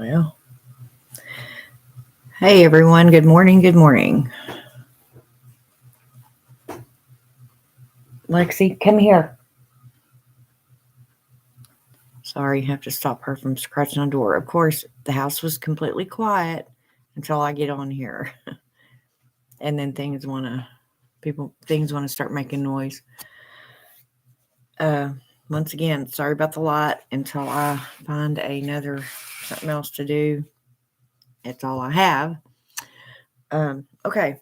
Well, hey everyone. Good morning. Good morning. Lexi, come here. Sorry, have to stop her from scratching on the door. Of course, the house was completely quiet until I get on here. And then things want to start making noise. Uh, Once again, sorry about the light until I find something else to do. It's all I have. Okay.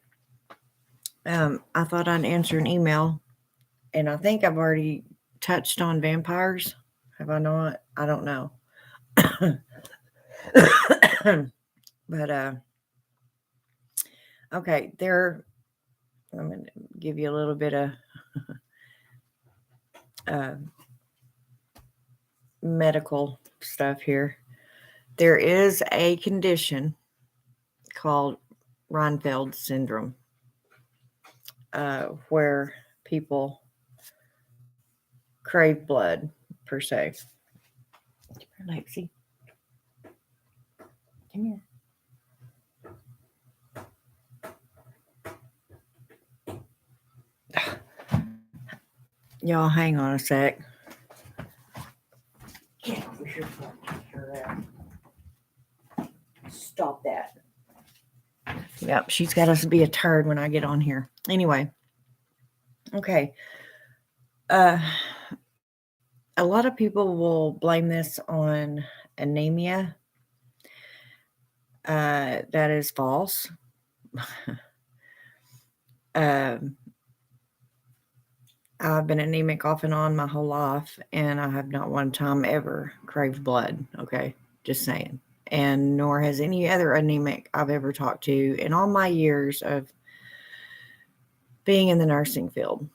I thought I'd answer an email, and I think I've already touched on vampires. Have I not? I don't know. But okay, I'm going to give you a little bit of uh, medical stuff here. There is a condition called Reinfeld syndrome, where people crave blood, per se. Lexi, come here. Y'all, hang on a sec. Get over here before I take her out. Stop that. Yep, she's got to be a turd when I get on here. Anyway, okay. A lot of people will blame this on anemia. That is false. I've been anemic off and on my whole life, and I have not one time ever craved blood. Okay, just saying. And nor has any other anemic I've ever talked to in all my years of being in the nursing field.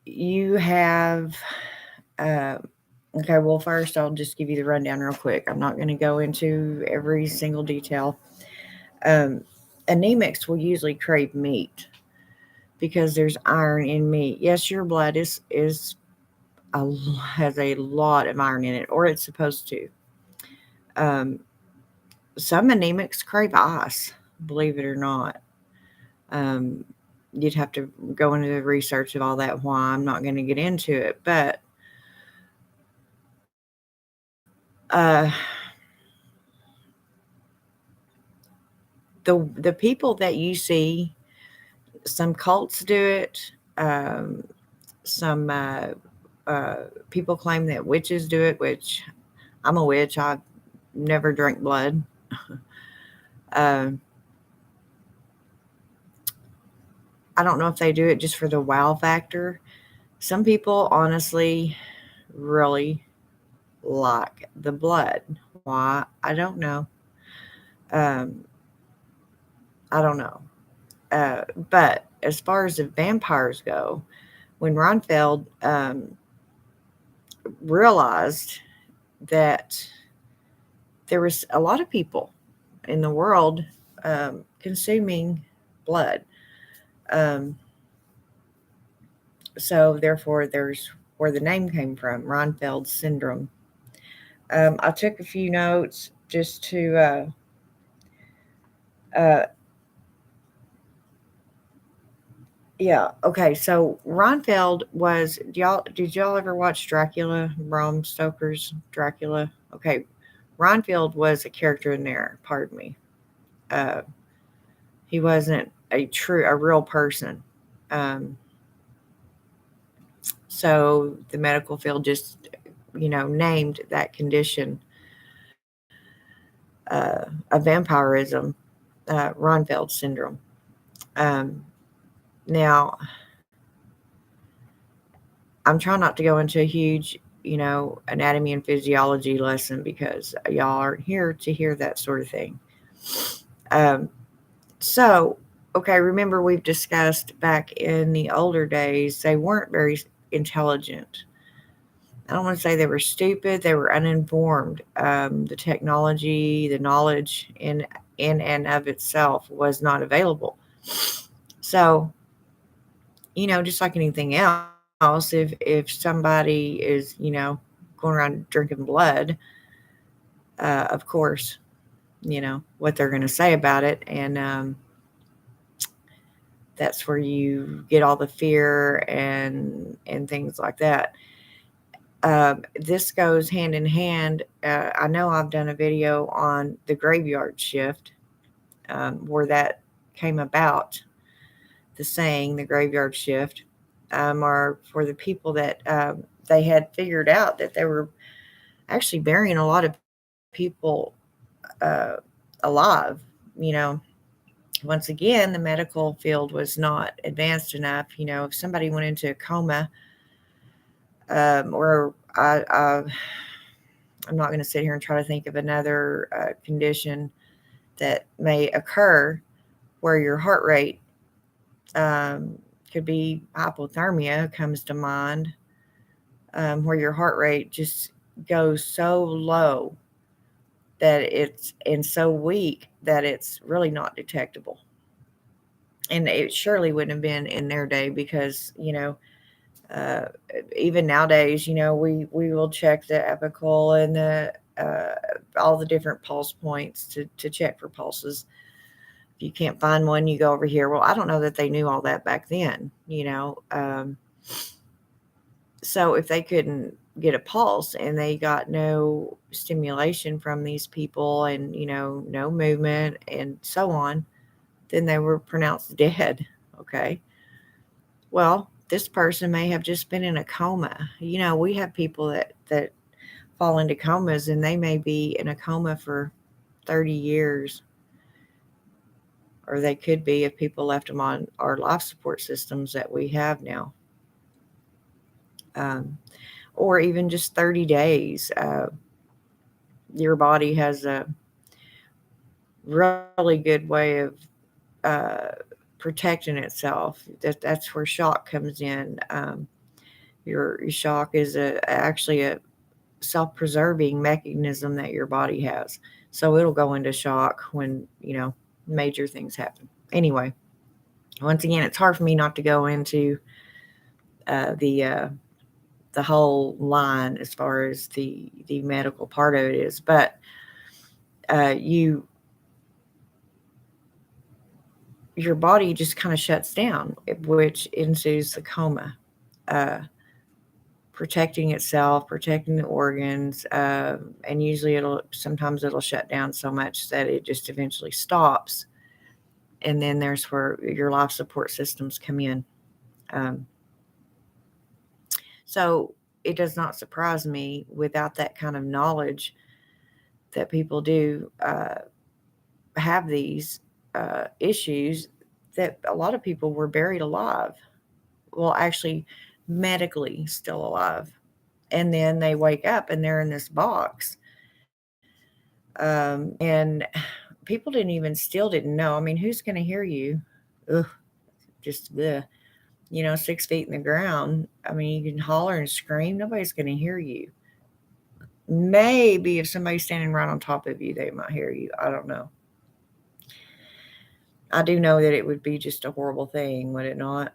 You have, okay, well, first I'll just give you the rundown real quick. I'm not going to go into every single detail. Anemics will usually crave meat because there's iron in meat. Yes, your blood has a lot of iron in it, or it's supposed to. Some anemics crave ice, believe it or not. You'd have to go into the research of all that. Why, I'm not going to get into it, but the people that you see, some cults do it. Some people claim that witches do it, which I'm a witch. I never drank blood. I don't know if they do it just for the wow factor. Some people honestly really like the blood. Why? I don't know. I don't know. But as far as the vampires go, when Reinfeld realized that there was a lot of people in the world consuming blood. So therefore, there's where the name came from, Reinfeld syndrome. I took a few notes just to yeah. Okay. So Reinfeld was did y'all ever watch Dracula, Bram Stoker's Dracula? Okay. Reinfeld was a character in there. Pardon me. Uh, he wasn't a real person. Um, so the medical field just named that condition of vampirism, Reinfeld syndrome. Um, Now, I'm trying not to go into a huge, anatomy and physiology lesson because y'all aren't here to hear that sort of thing. Um, so, okay, remember we've discussed back in the older days, they weren't very intelligent. I don't want to say they were stupid, they were uninformed. The technology, the knowledge in and of itself was not available. So, just like anything else, if somebody is, going around drinking blood, of course, what they're going to say about it. And that's where you get all the fear and things like that. This goes hand in hand. I know I've done a video on the graveyard shift, where that came about. The saying, the graveyard shift, are for the people that they had figured out that they were actually burying a lot of people alive. Once again, the medical field was not advanced enough. If somebody went into a coma, or I'm not going to sit here and try to think of another condition that may occur where your heart rate, could be hypothermia, comes to mind, where your heart rate just goes so low that and so weak that it's really not detectable. And it surely wouldn't have been in their day, because even nowadays, we will check the apical and the all the different pulse points to check for pulses. If you can't find one, you go over here. Well, I don't know that they knew all that back then. So if they couldn't get a pulse and they got no stimulation from these people, and no movement and so on, then they were pronounced dead. Okay. Well, this person may have just been in a coma. We have people that fall into comas, and they may be in a coma for 30 years. Or they could be if people left them on our life support systems that we have now. Or even just 30 days. Your body has a really good way of protecting itself. That's where shock comes in. Your shock is actually a self-preserving mechanism that your body has. So it'll go into shock when, major things happen. Anyway, once again, it's hard for me not to go into the whole line as far as the medical part of it is. But your body just kind of shuts down, which ensues the coma. Protecting itself, protecting the organs, and usually sometimes it'll shut down so much that it just eventually stops. And then there's where your life support systems come in. So it does not surprise me, without that kind of knowledge, that people do have these issues, that a lot of people were buried alive. Well, actually, medically still alive. And then they wake up and they're in this box. And people still didn't know. I mean, who's going to hear you? Ugh, just bleh. 6 feet in the ground. I mean, you can holler and scream. Nobody's going to hear you. Maybe if somebody's standing right on top of you, they might hear you. I don't know. I do know that it would be just a horrible thing, would it not?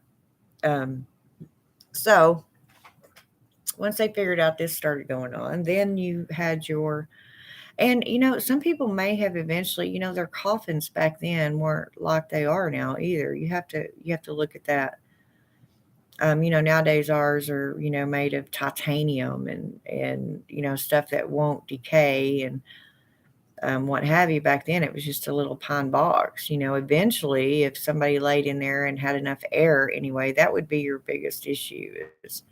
So once they figured out this started going on, then you had and some people may have eventually, their coffins back then weren't like they are now either. You have to look at that. Nowadays ours are, made of titanium and stuff that won't decay and what have you. Back then it was just a little pine box. Eventually, if somebody laid in there and had enough air anyway, that would be your biggest issue, is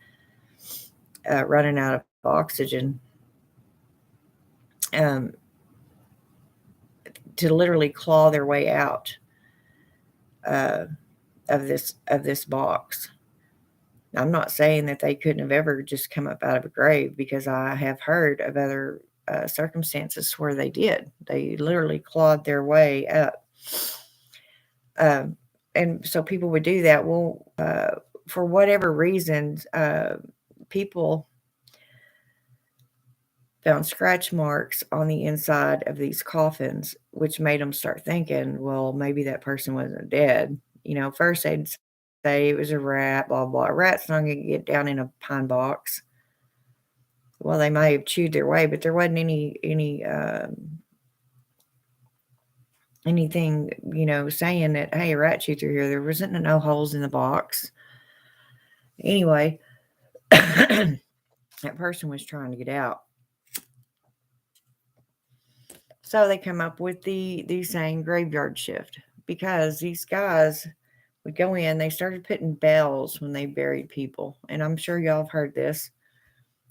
running out of oxygen. To literally claw their way out of this box. I'm not saying that they couldn't have ever just come up out of a grave, because I have heard of other circumstances where they did. They literally clawed their way up. And so people would do that. Well, for whatever reasons, people found scratch marks on the inside of these coffins, which made them start thinking, well, maybe that person wasn't dead. First they'd say it was a rat, blah, blah. A rat's not going to get down in a pine box. Well, they may have chewed their way, but there wasn't anything, saying that, hey, a rat chewed through here. There wasn't no holes in the box. Anyway, that person was trying to get out. So they come up with the saying graveyard shift, because these guys would go in, they started putting bells when they buried people. And I'm sure y'all have heard this.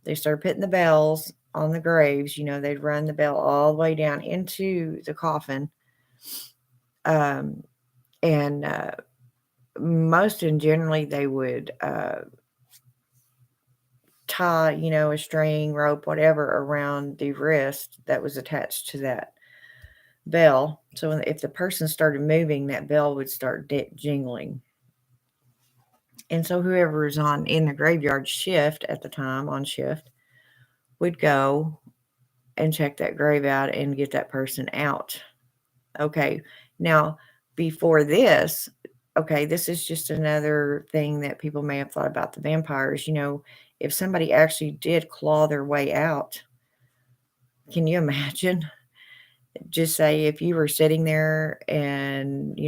They started putting the bells on the graves. They'd run the bell all the way down into the coffin. And most and generally they would tie, a string, rope, whatever, around the wrist that was attached to that bell. So if the person started moving, that bell would start jingling. And so whoever was in the graveyard shift at the time, on shift, would go and check that grave out and get that person out. Okay. Now, before this, this is just another thing that people may have thought about the vampires. If somebody actually did claw their way out, can you imagine? Just say if you were sitting there and,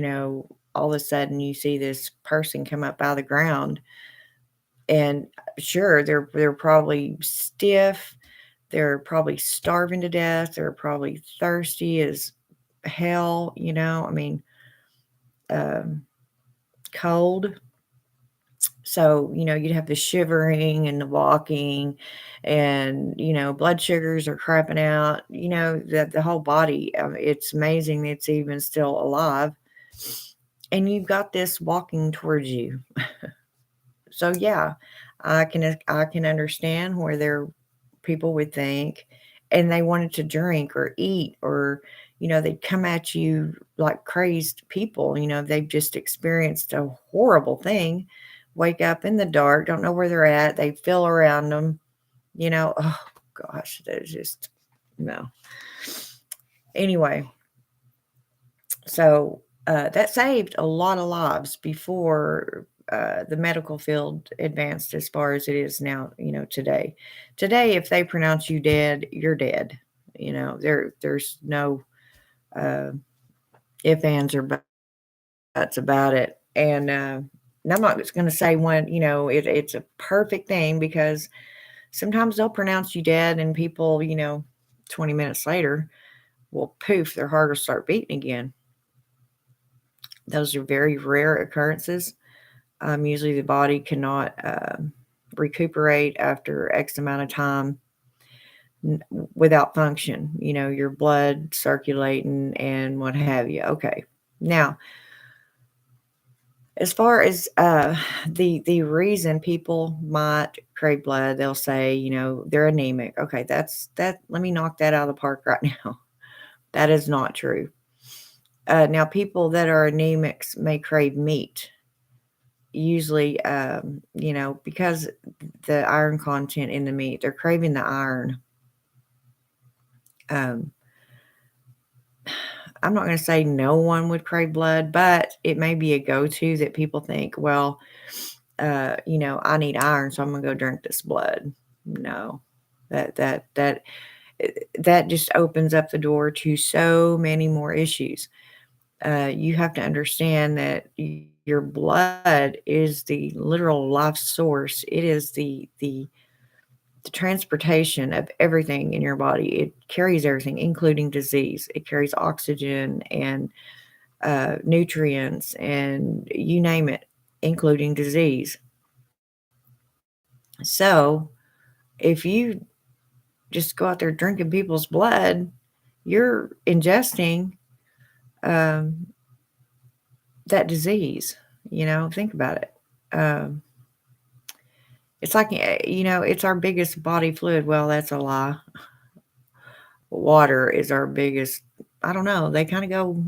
all of a sudden you see this person come up out of the ground, and sure, they're probably stiff, they're probably starving to death, they're probably thirsty as hell, I mean, cold. So, you'd have the shivering and the walking, and, blood sugars are crapping out, the whole body. It's amazing it's even still alive. And you've got this walking towards you. So, yeah, I can understand where people would think, and they wanted to drink or eat, or, they'd come at you like crazed people. They've just experienced a horrible thing. Wake up in the dark, don't know where they're at. They feel around them, oh gosh, there's just no. Anyway, so that saved a lot of lives before the medical field advanced as far as it is now, today. Today, if they pronounce you dead, you're dead. There's no ifs, ands, or buts about it. And I'm not just going to say one, it's a perfect thing, because sometimes they'll pronounce you dead and people, 20 minutes later, will poof, their heart will start beating again. Those are very rare occurrences. Usually the body cannot recuperate after X amount of time without function, your blood circulating and what have you. Okay. Now, as far as the reason people might crave blood, they'll say, they're anemic. Okay, that. Let me knock that out of the park right now. That is not true. Now, people that are anemics may crave meat. Usually, because the iron content in the meat, they're craving the iron. I'm not going to say no one would crave blood, but it may be a go-to that people think, well, I need iron, so I'm going to go drink this blood. No, that just opens up the door to so many more issues. You have to understand that your blood is the literal life source. It is the transportation of everything in your body. It carries everything, including disease. It carries oxygen and nutrients and you name it, including disease. So if you just go out there drinking people's blood, you're ingesting that disease. Think about it. It's like, it's our biggest body fluid. Well, that's a lie. Water is our biggest. I don't know. They kind of go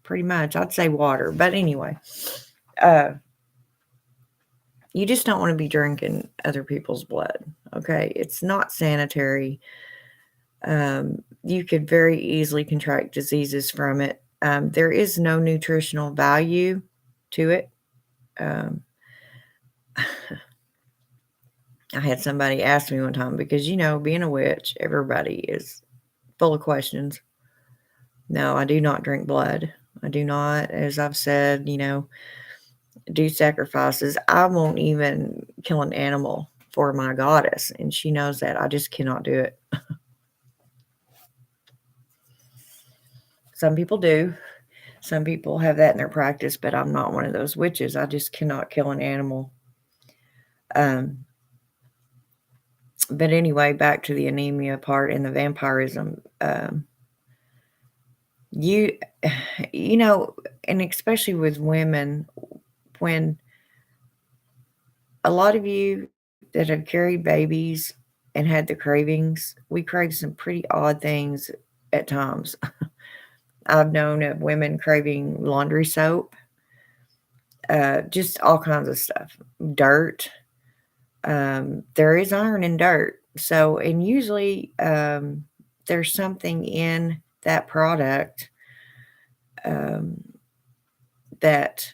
pretty much. I'd say water. But anyway, you just don't want to be drinking other people's blood. Okay. It's not sanitary. You could very easily contract diseases from it. There is no nutritional value to it. I had somebody ask me one time because, being a witch, everybody is full of questions. No, I do not drink blood. I do not, as I've said, do sacrifices. I won't even kill an animal for my goddess, and she knows that. I just cannot do it. Some people do. Some people have that in their practice, but I'm not one of those witches. I just cannot kill an animal. But anyway, back to the anemia part and the vampirism. You, and especially with women, when a lot of you that have carried babies and had the cravings, we crave some pretty odd things at times. I've known of women craving laundry soap, just all kinds of stuff, dirt. There is iron in dirt. So, and usually there's something in that product that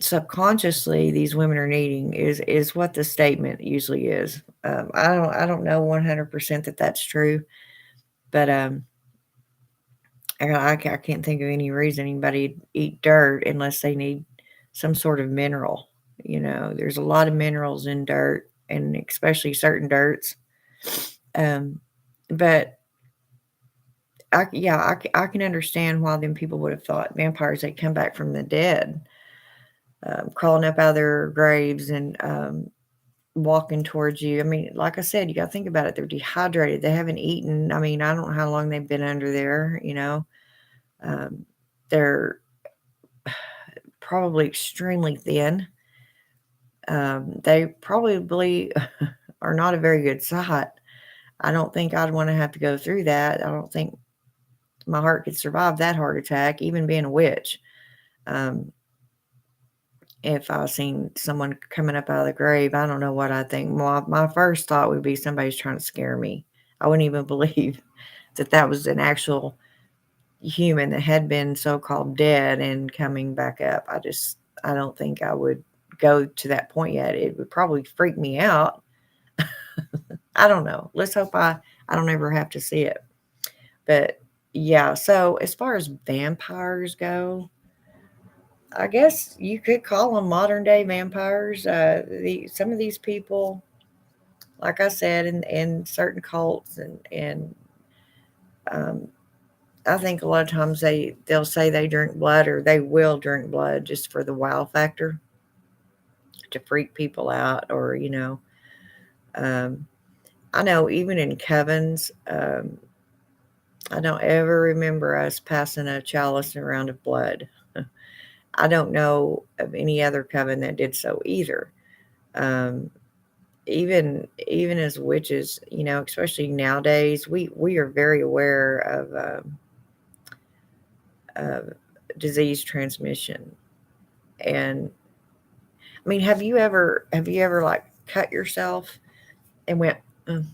subconsciously these women are needing is what the statement usually is. I don't know 100% that that's true, but I can't think of any reason anybody eat dirt unless they need some sort of mineral. There's a lot of minerals in dirt, and especially certain dirts. But I can understand why them people would have thought vampires, they come back from the dead, crawling up out of their graves and walking towards you. I mean, like I said, you got to think about it. They're dehydrated. They haven't eaten. I mean, I don't know how long they've been under there. They're probably extremely thin. They probably are not a very good sight. I don't think I'd want to have to go through that. I don't think my heart could survive that heart attack, even being a witch. If I seen someone coming up out of the grave, I don't know what I'd think. My first thought would be somebody's trying to scare me. I wouldn't even believe that was an actual human that had been so-called dead and coming back up. I don't think I would go to that point yet. It would probably freak me out. I don't know. Let's hope I don't ever have to see it. But yeah, so as far as vampires go, I guess you could call them modern day vampires. Some of these people, like I said, in certain cults, and um, I think a lot of times they'll say they drink blood, or they will drink blood just for the wow factor, to freak people out, or um, I know even in covens, I don't ever remember us passing a chalice around of blood. I don't know of any other coven that did so either. Um, even as witches, especially nowadays, we are very aware of disease transmission. And I mean, have you ever like cut yourself and went "Mm,"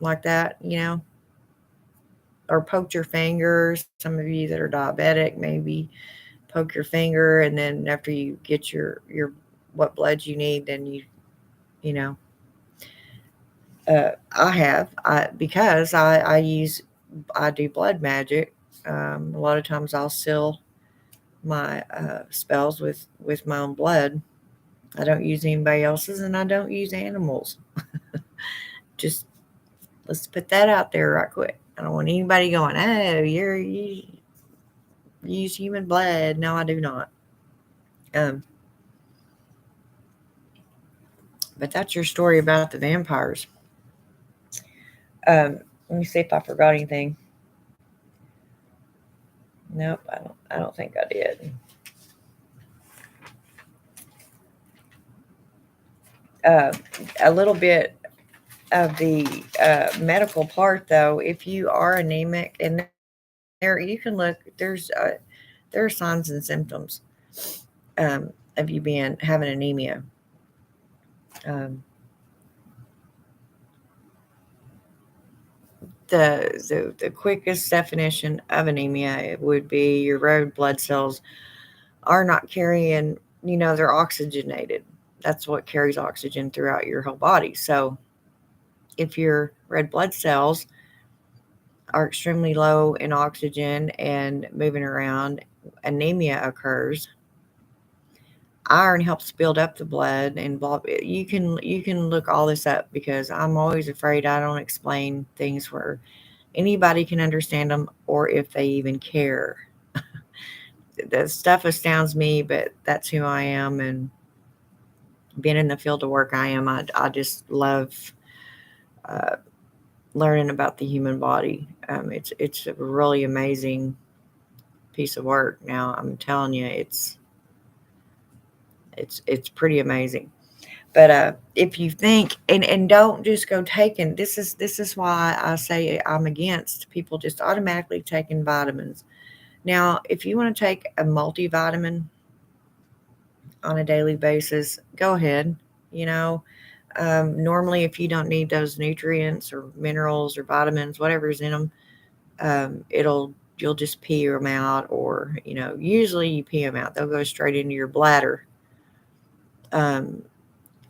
like that, or poked your fingers? Some of you that are diabetic, maybe poke your finger, and then after you get your what blood you need, then you know because I do blood magic. A lot of times I'll seal my spells with my own blood. I don't use anybody else's, and I don't use animals. Just let's put that out there right quick. I don't want anybody going, "Oh, you use human blood." No, I do not. Um, but that's your story about the vampires. Let me see if I forgot anything. Nope, I don't think I did. Uh, a little bit of the medical part, though. If you are anemic, and there you can look, there are signs and symptoms of you having anemia. Um, the quickest definition of anemia would be your red blood cells are not carrying, they're oxygenated. That's what carries oxygen throughout your whole body. So if your red blood cells are extremely low in oxygen and moving around, anemia occurs. Iron helps build up the blood, and you can look all this up, because I'm always afraid I don't explain things where anybody can understand them, or if they even care. The stuff astounds me, but that's who I am, and being in the field of work I am, I just love uh, learning about the human body. It's a really amazing piece of work. Now I'm telling you, it's pretty amazing. But if you think, and don't just go taking, this is why I say I'm against people just automatically taking vitamins. Now, if you want to take a multivitamin on a daily basis, go ahead. You know, normally if you don't need those nutrients or minerals or vitamins, whatever's in them, you'll just pee them out, or usually you pee them out. They'll go straight into your bladder. Um,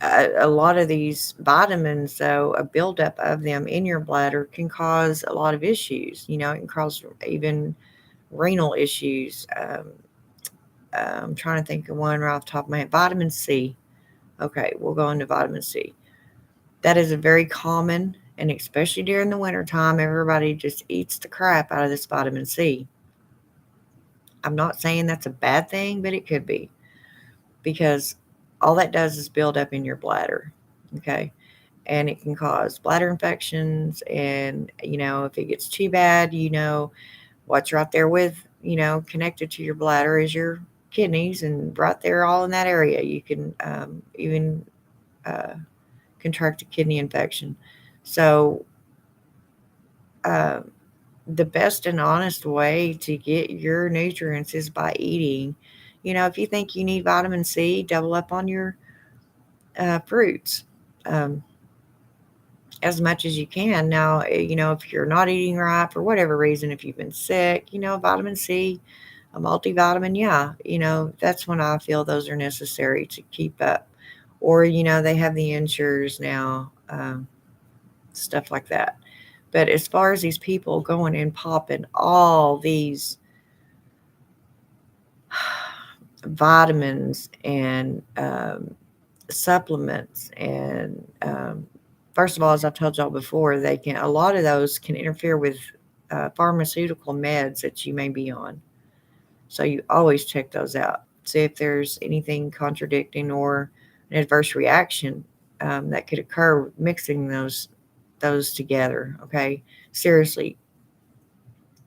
a lot of these vitamins, though, a buildup of them in your bladder can cause a lot of issues. It can cause even renal issues. I'm trying to think of one right off the top of my head. Vitamin C. Okay, we'll go into vitamin C. That is a very common, and especially during the winter time, everybody just eats the crap out of this vitamin C. I'm not saying that's a bad thing, but it could be, because all that does is build up in your bladder. Okay. And it can cause bladder infections. And, if it gets too bad, what's right there with, connected to your bladder is your kidneys, and right there, all in that area, you can even uh, contract a kidney infection. So, uh, the best and honest way to get your nutrients is by eating. If you think you need vitamin C, double up on your fruits. Um, as much as you can. Now, if you're not eating right for whatever reason, if you've been sick, vitamin C, a multivitamin, yeah, that's when I feel those are necessary to keep up. Or, they have the insures now, stuff like that. But as far as these people going and popping all these vitamins and supplements, and first of all, as I've told y'all before, a lot of those can interfere with pharmaceutical meds that you may be on. So you always check those out. See if there's anything contradicting or an adverse reaction that could occur mixing those together. Okay, seriously,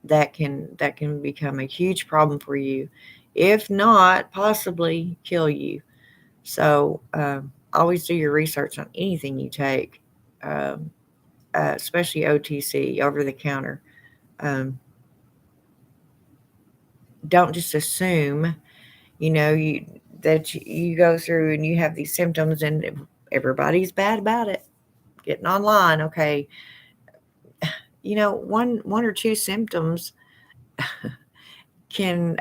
that can become a huge problem for you, if not possibly kill you. So always do your research on anything you take, um, especially OTC, over the counter. Um, don't just assume, you that you go through and you have these symptoms and everybody's bad about it. Getting online, okay, one or two symptoms can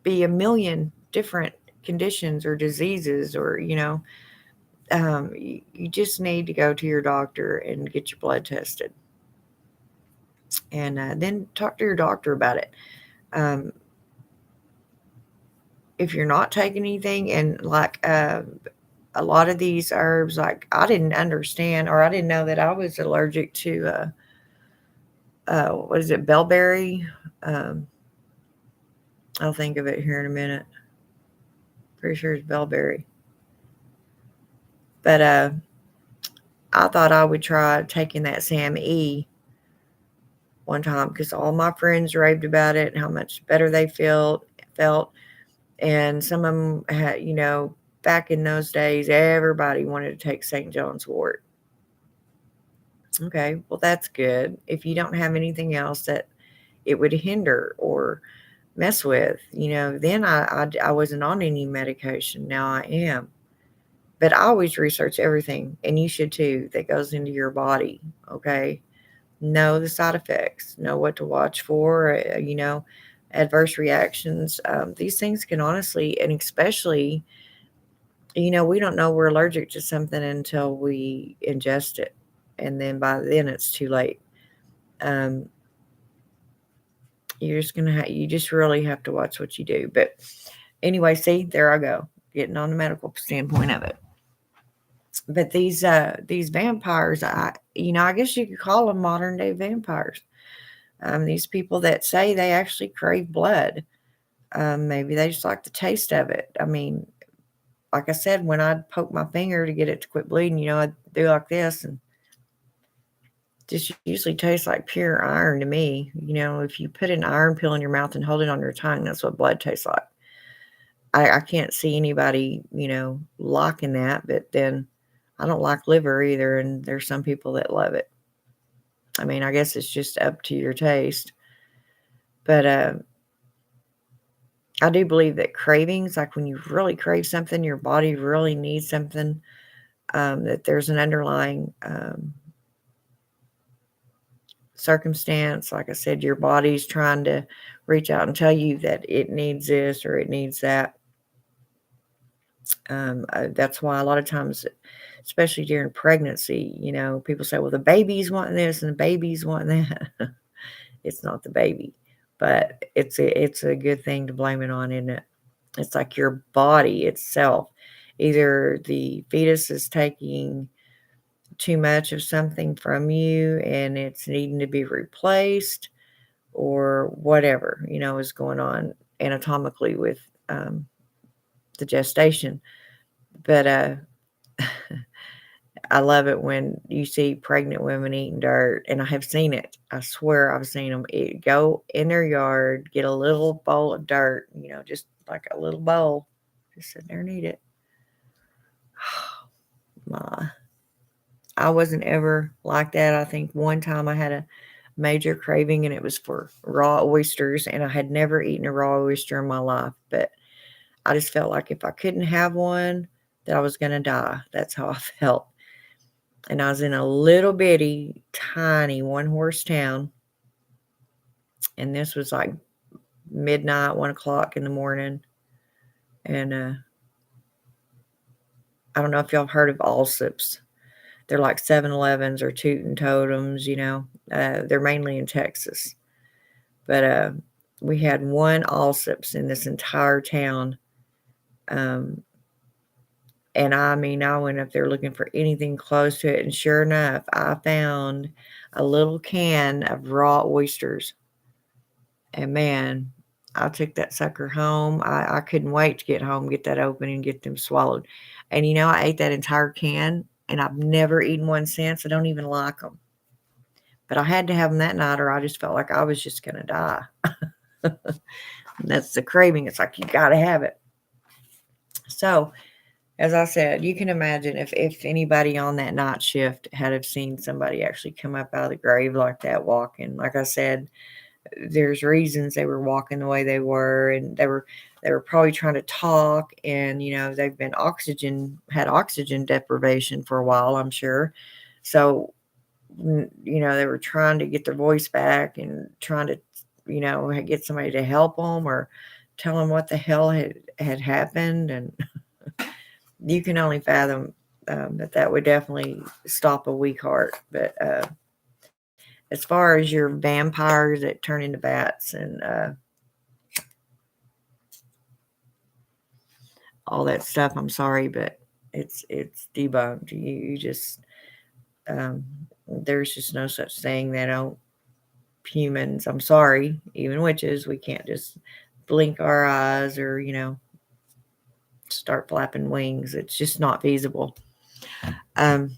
be a million different conditions or diseases, or you just need to go to your doctor and get your blood tested, and then talk to your doctor about it. Um, if you're not taking anything, and like a lot of these herbs, like I didn't understand, or I didn't know that I was allergic to what is it, bellberry? Um, I'll think of it here in a minute. Pretty sure it's bellberry. But I thought I would try taking that Sam E one time, because all my friends raved about it and how much better they felt. And some of them had, back in those days, everybody wanted to take St. John's wort. Okay, well, that's good. If you don't have anything else that it would hinder or mess with, then I wasn't on any medication. Now I am. But I always research everything, and you should too, that goes into your body. Okay, know the side effects, know what to watch for. adverse reactions. These things can honestly, and especially, we don't know we're allergic to something until we ingest it. And then by then it's too late. Um, you just really have to watch what you do. But anyway, see, there I go, getting on the medical standpoint of it. But these vampires, I guess you could call them modern day vampires. These people that say they actually crave blood. Maybe they just like the taste of it. I mean, like I said, when I'd poke my finger to get it to quit bleeding, I'd do like this, and just usually tastes like pure iron to me. If you put an iron pill in your mouth and hold it on your tongue, that's what blood tastes like. I can't see anybody, liking that, but then I don't like liver either, and there's some people that love it. I mean, I guess it's just up to your taste. But I do believe that cravings, like when you really crave something, your body really needs something, that there's an underlying circumstance. Like I said, your body's trying to reach out and tell you that it needs this or it needs that. That's why a lot of times, especially during pregnancy, people say, well, the baby's wanting this and the baby's wanting that. It's not the baby, but it's a good thing to blame it on, isn't it? It's like your body itself. Either the fetus is taking too much of something from you and it's needing to be replaced, or whatever, is going on anatomically with the gestation. But I love it when you see pregnant women eating dirt, and I have seen it. I swear I've seen them go in their yard, get a little bowl of dirt, just like a little bowl, just sit there and eat it. My, I wasn't ever like that. I think one time I had a major craving, and it was for raw oysters, and I had never eaten a raw oyster in my life, but I just felt like if I couldn't have one, that I was going to die. That's how I felt. And I was in a little bitty, tiny one-horse town, and this was like midnight, 1 o'clock in the morning. And I don't know if y'all have heard of Allsup's. They're like 7-Elevens or Tootin' Totems, they're mainly in Texas. But we had one Allsup's in this entire town. And I mean, I went up there looking for anything close to it, and sure enough, I found a little can of raw oysters. And man, I took that sucker home. I couldn't wait to get home, get that open, and get them swallowed. And I ate that entire can, and I've never eaten one since. I don't even like them. But I had to have them that night, or I just felt like I was just going to die. That's the craving. It's like you got to have it. So, as I said, you can imagine if anybody on that night shift had have seen somebody actually come up out of the grave like that walking. Like I said, there's reasons they were walking the way they were, and they were probably trying to talk, and they've been had oxygen deprivation for a while, I'm sure. So they were trying to get their voice back and trying to get somebody to help them or tell them what the hell had happened. And you can only fathom that would definitely stop a weak heart. But as far as your vampires that turn into bats and all that stuff, I'm sorry, but it's debunked. You just there's just no such thing. They don't. Humans, I'm sorry, even witches, we can't just blink our eyes or start flapping wings. It's just not feasible. But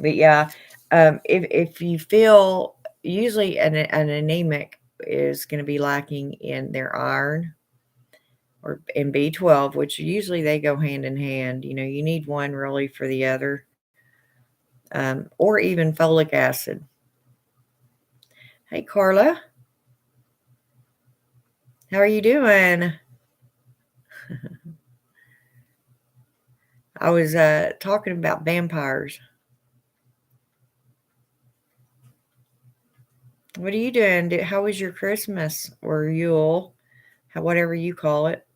yeah, if you feel, usually an anemic is going to be lacking in their iron or in B12, which usually they go hand in hand. You need one really for the other, or even folic acid. Hey, Carla, how are you doing? I was talking about vampires. What are you doing? How was your Christmas or Yule? Whatever you call it.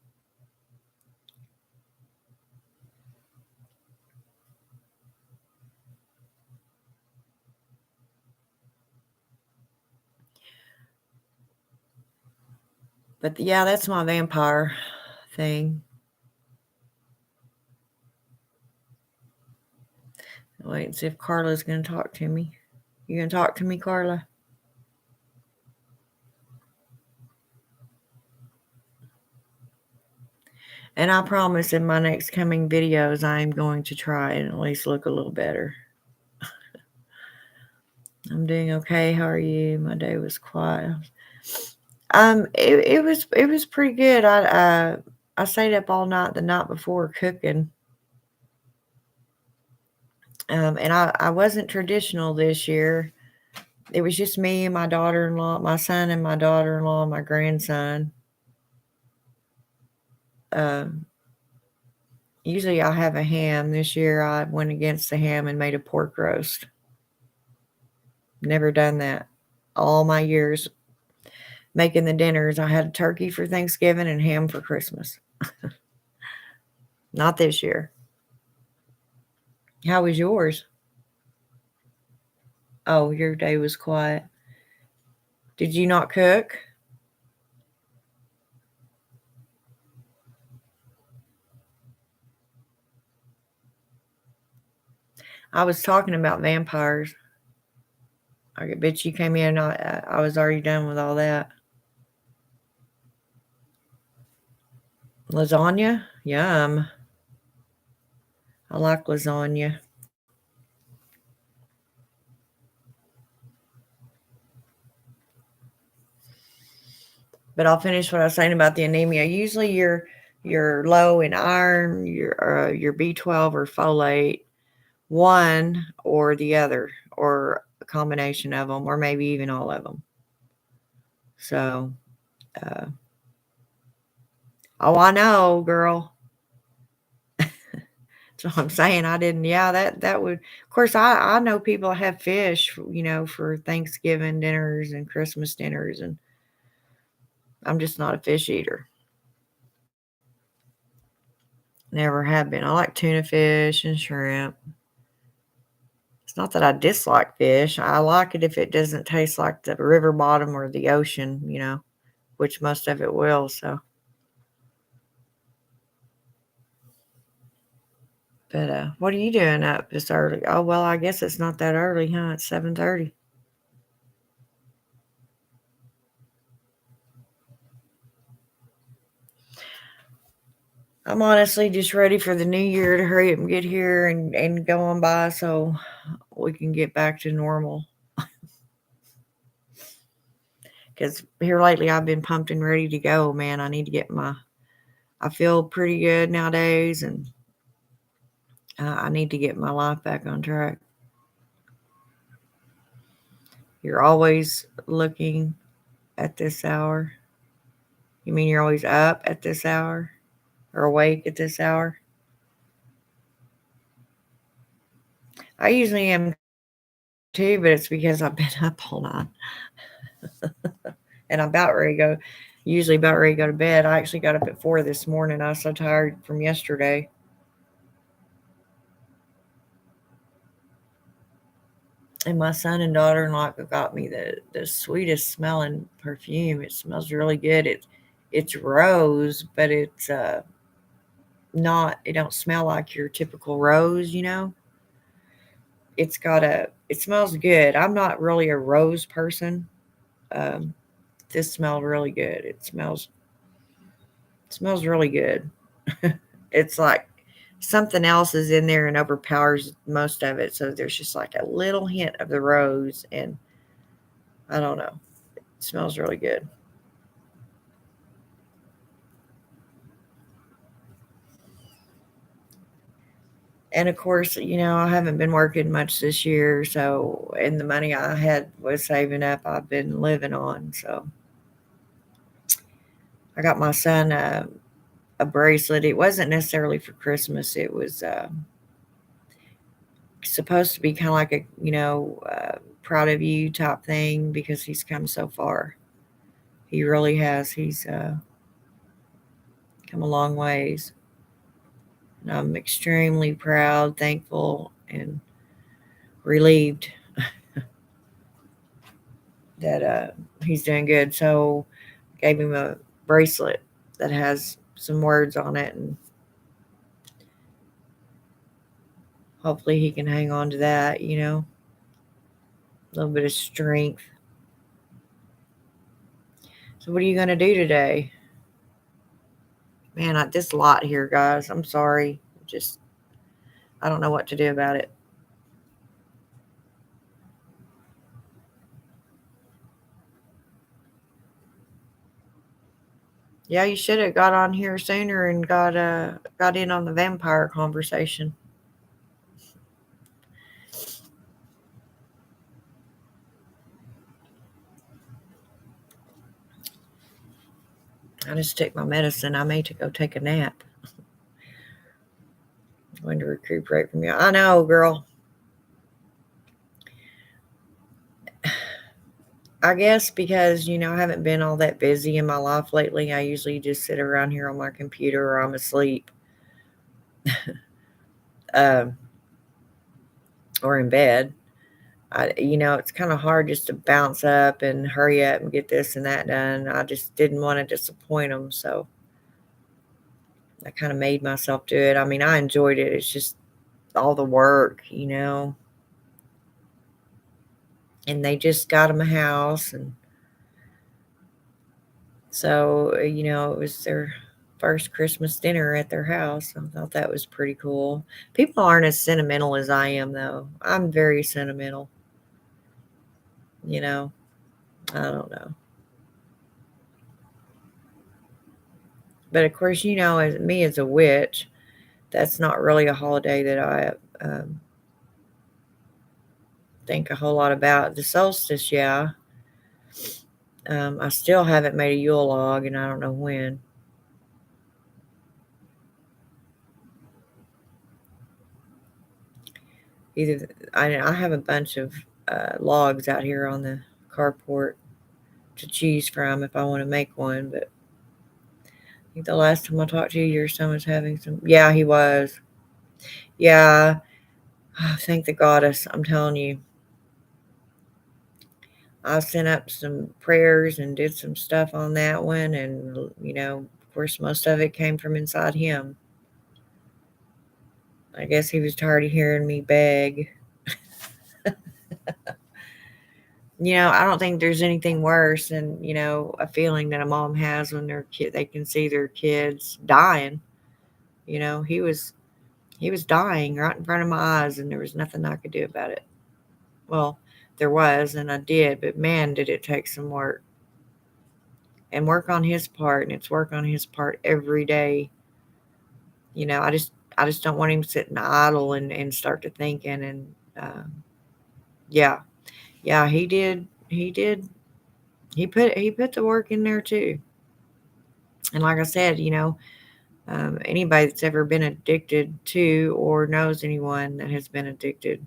But yeah, that's my vampire thing. Wait and see if Carla's going to talk to me. You going to talk to me, Carla? And I promise in my next coming videos, I'm going to try and at least look a little better. I'm doing okay. How are you? My day was quiet. It was pretty good. I stayed up all night the night before cooking. And I wasn't traditional this year. It was just me and my daughter-in-law, my son and my daughter-in-law, and my grandson. Um, Usually I have a ham. This year I went against the ham and made a pork roast. Never done that. All my years making the dinners, I had a turkey for Thanksgiving and ham for Christmas. Not this year. How was yours? Oh, your day was quiet. Did you not cook? I was talking about vampires. I bet you came in. I was already done with all that. Lasagna? Yum. I like lasagna. But I'll finish what I was saying about the anemia. Usually you're low in iron, your B12 or folate, one or the other, or a combination of them, or maybe even all of them. So, uh, oh, I know, girl. So I'm saying I didn't. Yeah, that would. Of course, I know people have fish, for Thanksgiving dinners and Christmas dinners, and I'm just not a fish eater. Never have been. I like tuna fish and shrimp. It's not that I dislike fish. I like it if it doesn't taste like the river bottom or the ocean, which most of it will. So, but what are you doing up this early? Oh well, I guess it's not that early, huh? It's 7:30. I'm honestly just ready for the new year to hurry up and get here and go on by so we can get back to normal. Because here lately I've been pumped and ready to go, man. I need to I feel pretty good nowadays, and I need to get my life back on track. You're always looking at this hour. You mean you're always up at this hour or awake at this hour? I usually am too, but it's because I've been up all night. And I'm usually about ready to go to bed. I actually got up at 4 this morning. I was so tired from yesterday. And my son and daughter-in-law got me the sweetest smelling perfume. It smells really good. It's rose, but it's not. It don't smell like your typical rose. It smells good. I'm not really a rose person. Um, this smelled really good. It smells really good. It's like something else is in there and overpowers most of it. So there's just like a little hint of the rose, and I don't know. It smells really good. And of course, I haven't been working much this year, so and the money I had was saving up, I've been living on. So I got my son a bracelet. It wasn't necessarily for Christmas. It was supposed to be kind of like a, proud of you type thing because he's come so far. He really has. He's come a long ways. And I'm extremely proud, thankful, and relieved that he's doing good. So gave him a bracelet that has some words on it, and hopefully he can hang on to that, a little bit of strength. So what are you going to do today? Man, this a lot here, guys. I'm sorry. Just, I don't know what to do about it. Yeah, you should have got on here sooner and got in on the vampire conversation. I just took my medicine. I may to go take a nap. I'm going to recuperate from you. I know, girl. I guess because, I haven't been all that busy in my life lately. I usually just sit around here on my computer or I'm asleep. um, or in bed. It's kind of hard just to bounce up and hurry up and get this and that done. I just didn't want to disappoint them. So I kind of made myself do it. I mean, I enjoyed it. It's just all the work, and they just got them a house. And so, it was their first Christmas dinner at their house. I thought that was pretty cool. People aren't as sentimental as I am, though. I'm very sentimental. You know, I don't know. But of course, as me as a witch, that's not really a holiday that I think a whole lot about. The solstice, yeah. I still haven't made a Yule log, and I don't know when. Either I have a bunch of logs out here on the carport to choose from if I want to make one. But I think the last time I talked to you, your son was having some. Yeah, he was. Yeah, thank the goddess. I'm telling you. I sent up some prayers and did some stuff on that one. And, of course, most of it came from inside him. I guess he was tired of hearing me beg. I don't think there's anything worse than, a feeling that a mom has when they can see their kids dying. He was dying right in front of my eyes, and there was nothing I could do about it. Well, there was, and I did, but man, did it take some work. And work on his part, and it's work on his part every day. I just don't want him sitting idle and start to thinking. And yeah, yeah, he did. He put the work in there too. And like I said, anybody that's ever been addicted to or knows anyone that has been addicted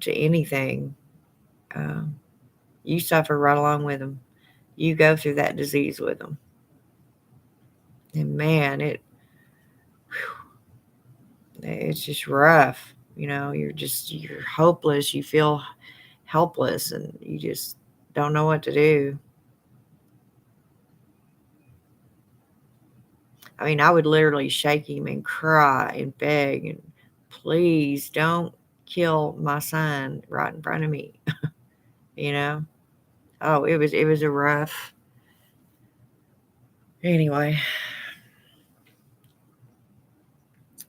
to anything, um, you suffer right along with them. You go through that disease with them. And man, it's just rough. You're hopeless. You feel helpless, and you just don't know what to do. I mean, I would literally shake him and cry and beg and please don't kill my son right in front of me. you know. Oh, it was a rough. Anyway,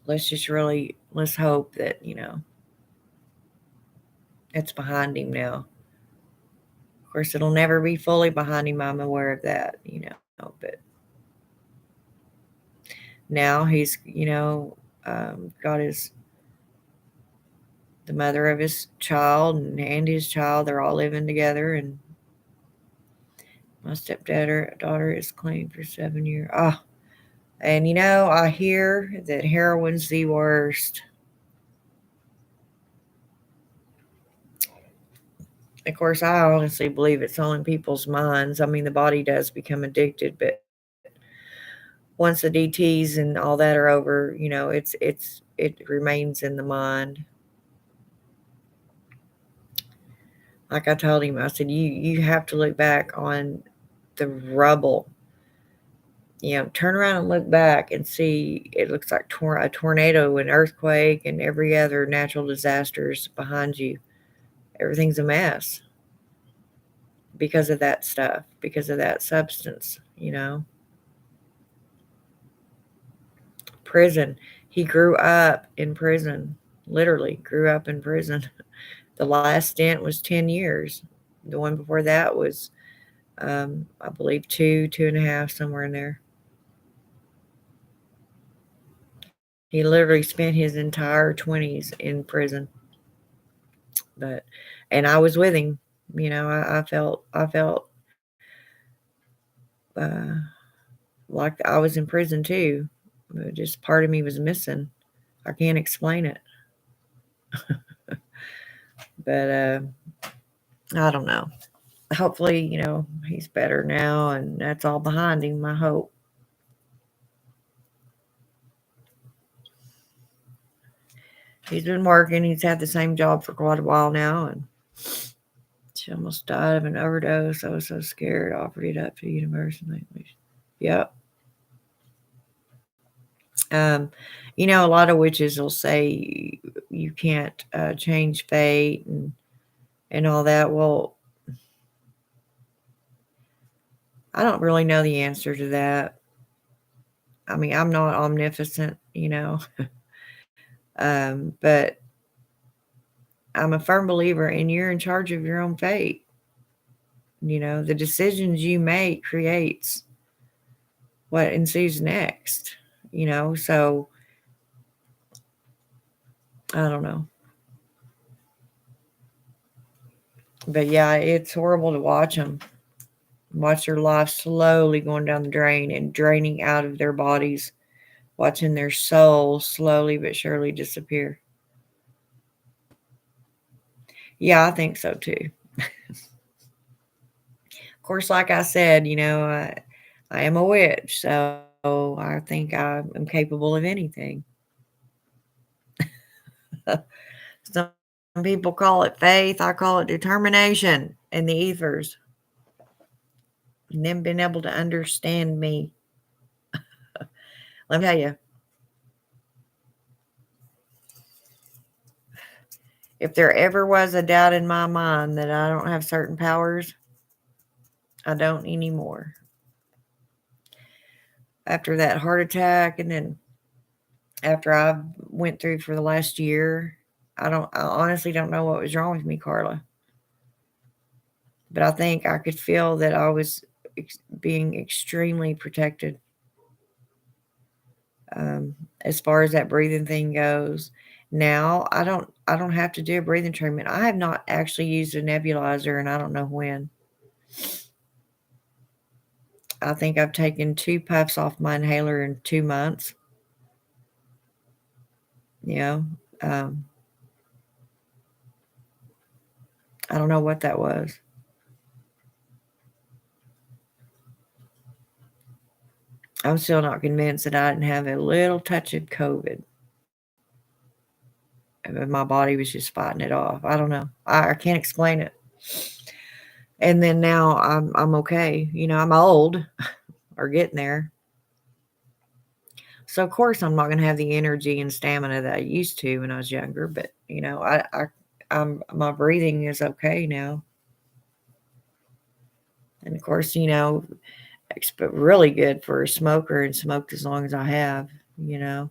let's hope that it's behind him now. Of course, it'll never be fully behind him. I'm aware of that, but now he's got the mother of his child and his child. They're all living together, and my stepdaughter is clean for 7 years. Ah, and I hear that heroin's the worst. Of course, I honestly believe it's all in people's minds. I mean, the body does become addicted, but once the DTs and all that are over, it remains in the mind. Like I told him, I said, you have to look back on the rubble. Turn around and look back and see it looks like a tornado, an earthquake, and every other natural disasters behind you. Everything's a mess because of that stuff, because of that substance. Prison. He grew up in prison, literally grew up in prison. The last stint was 10 years. The one before that was, I believe, 2.5, somewhere in there. He literally spent his entire 20s in prison. But, and I was with him. I felt uh, like I was in prison too. But just part of me was missing. I can't explain it. But I don't know. Hopefully, he's better now and that's all behind him, I hope. He's been working. He's had the same job for quite a while now, and she almost died of an overdose. I was so scared. Offered it up to the university. Yep. Um, a lot of witches will say you can't change fate and all that. Well, I don't really know the answer to that. I mean, I'm not omnipotent. But I'm a firm believer in you're in charge of your own fate. The decisions you make creates what ensues next. So I don't know. But yeah, it's horrible to watch their life slowly going down the drain and draining out of their bodies, watching their souls slowly but surely disappear. Yeah, I think so too. Of course, like I said, I am a witch, so I think I'm capable of anything. Some people call it faith, I call it determination and the ethers. And them being able to understand me. Let me tell you, if there ever was a doubt in my mind that I don't have certain powers, I don't anymore. After that heart attack, and then after I went through for the last year, I honestly don't know what was wrong with me, Carla. But I think I could feel that I was being extremely protected, um, as far as that breathing thing goes. Now I don't have to do a breathing treatment. I have not actually used a nebulizer, and I don't know when. I think I've taken 2 puffs off my inhaler in 2 months. You know, um, I don't know what that was. I'm still not convinced that I didn't have a little touch of COVID. And my body was just fighting it off. I don't know. I can't explain it. And then now I'm okay. I'm old or getting there. So of course I'm not gonna have the energy and stamina that I used to when I was younger, but my breathing is okay now. And of course, it's really good for a smoker and smoked as long as I have, you know.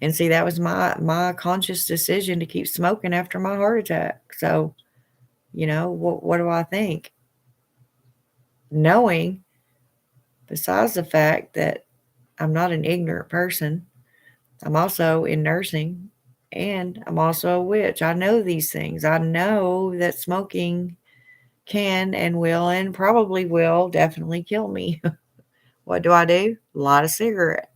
And see, that was my conscious decision to keep smoking after my heart attack. So, what do I think? Knowing, besides the fact that I'm not an ignorant person, I'm also in nursing and I'm also a witch. I know these things. I know that smoking can and will and probably will definitely kill me. What do? Light a cigarette.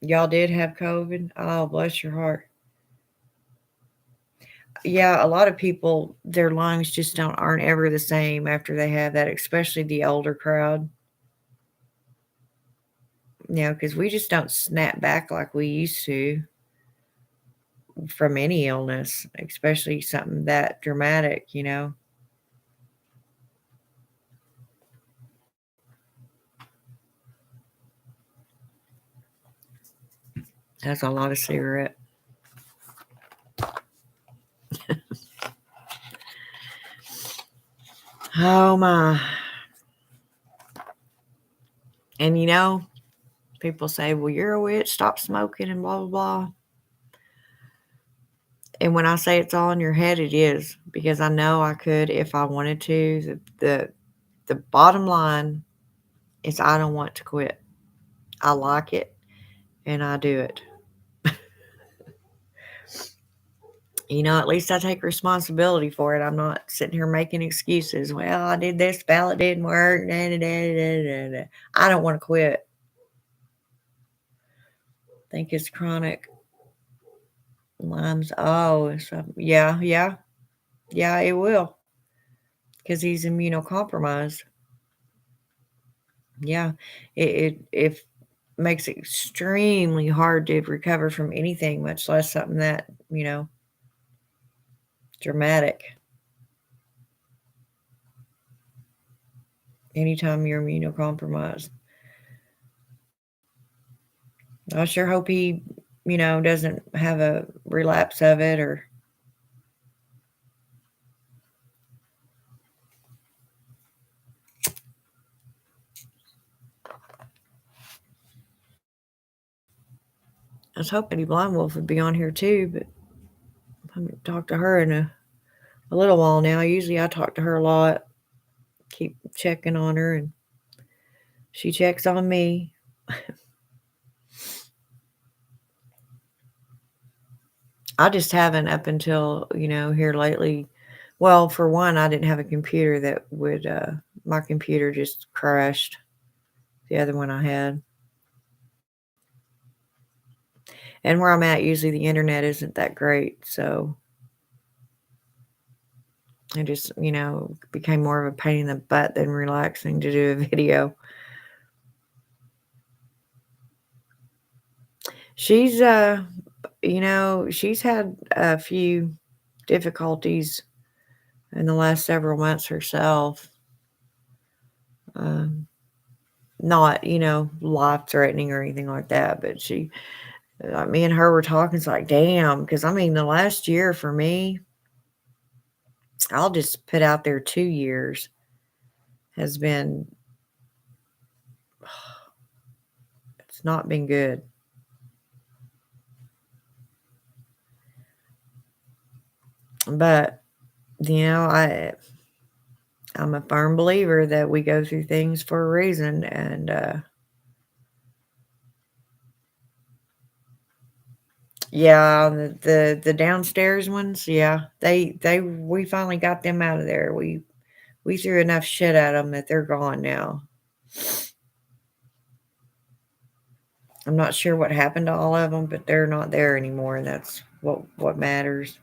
Y'all did have COVID? Oh, bless your heart. Yeah, a lot of people, their lungs just aren't ever the same after they have that, especially the older crowd. You know, because we just don't snap back like we used to from any illness, especially something that dramatic, you know. That's a lot of cigarette. Oh my. And you know, people say, well, you're a witch, stop smoking and blah, blah, blah. And when I say it's all in your head, it is because I know I could if I wanted to. The bottom line is I don't want to quit. I like it and I do it. You know, at least I take responsibility for it. I'm not sitting here making excuses. Well, I did this, ballot didn't work. Da, da, da, da, da. I don't want to quit. I think it's chronic Lyme's. Oh, so, yeah, it will because he's immunocompromised. Yeah, it makes it extremely hard to recover from anything, much less something that dramatic. Anytime you're immunocompromised, I sure hope he, doesn't have a relapse of it or. I was hoping Blind Wolf would be on here too, but I haven't talked to her in a little while now. Usually I talk to her a lot, keep checking on her, and she checks on me. I just haven't up until, here lately. Well, for one, I didn't have a computer that would, my computer just crashed. The other one I had. And where I'm at, usually the internet isn't that great. So it just, became more of a pain in the butt than relaxing to do a video. She's, she's had a few difficulties in the last several months herself. Not, life threatening or anything like that, but me and her were talking. It's like, damn, because I mean, the last year for me, I'll just put out there 2 years has been, it's not been good. But, I'm a firm believer that we go through things for a reason. And, yeah, the downstairs ones, yeah, we finally got them out of there. We threw enough shit at them that they're gone now. I'm not sure what happened to all of them, but they're not there anymore, and that's what matters.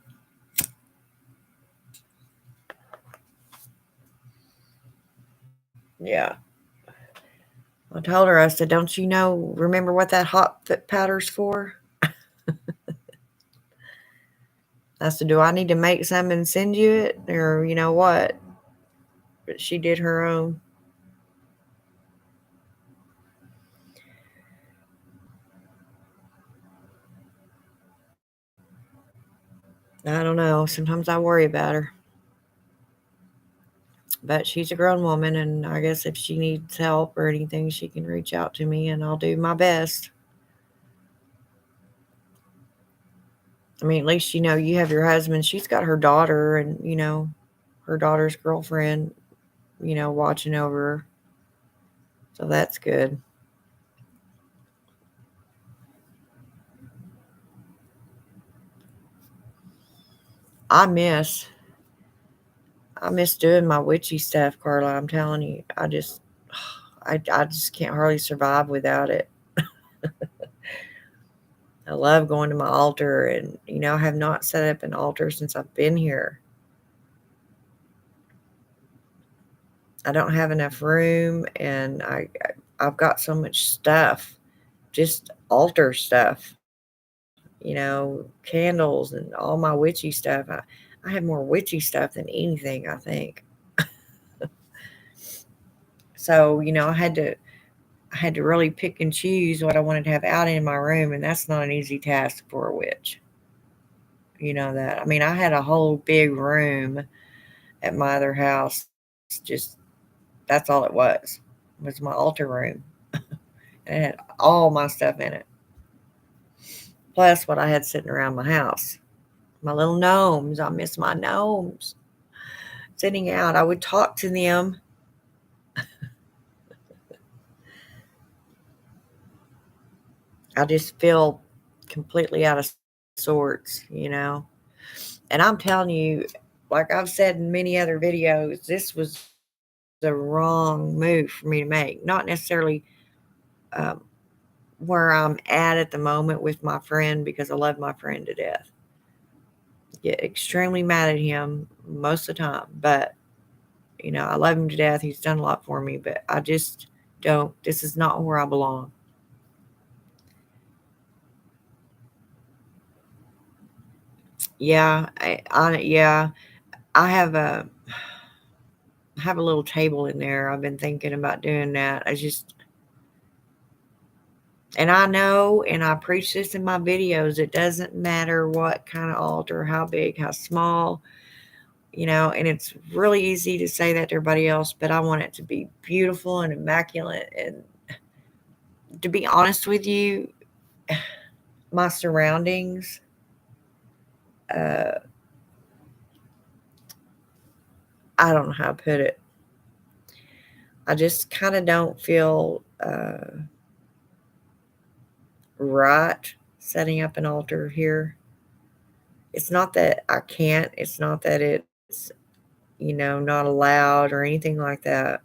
Yeah. I told her, I said, don't you remember what that hot foot powder's for? I said, do I need to make some and send you it? Or you know what? But she did her own. I don't know. Sometimes I worry about her. But she's a grown woman, and I guess if she needs help or anything, she can reach out to me, and I'll do my best. I mean, at least you have your husband. She's got her daughter and, her daughter's girlfriend, watching over her. So that's good. I miss I miss doing my witchy stuff, Carla. I'm telling you. I just can't hardly survive without it. I love going to my altar, and I have not set up an altar since I've been here. I don't have enough room, and I've got so much stuff, just altar stuff, candles and all my witchy stuff. I have more witchy stuff than anything, I think. So, I had to really pick and choose what I wanted to have out in my room, and that's not an easy task for a witch. You know that. I mean, I had a whole big room at my other house. Just that's all it was my altar room, and it had all my stuff in it. Plus, what I had sitting around my house, my little gnomes. I miss my gnomes sitting out. I would talk to them. I just feel completely out of sorts. And I'm telling you, like I've said in many other videos, this was the wrong move for me to make. Not necessarily um, where I'm at the moment with my friend, because I love my friend to death. Get extremely mad at him most of the time, but I love him to death. He's done a lot for me, but I just don't. This is not where I belong. Yeah, yeah, I have a little table in there. I've been thinking about doing that. And I know, and I preach this in my videos, it doesn't matter what kind of altar, how big, how small, and it's really easy to say that to everybody else, but I want it to be beautiful and immaculate. And to be honest with you, my surroundings, uh, I don't know how to put it. I just kind of don't feel right setting up an altar here. It's not that I can't, it's not that it's, not allowed or anything like that.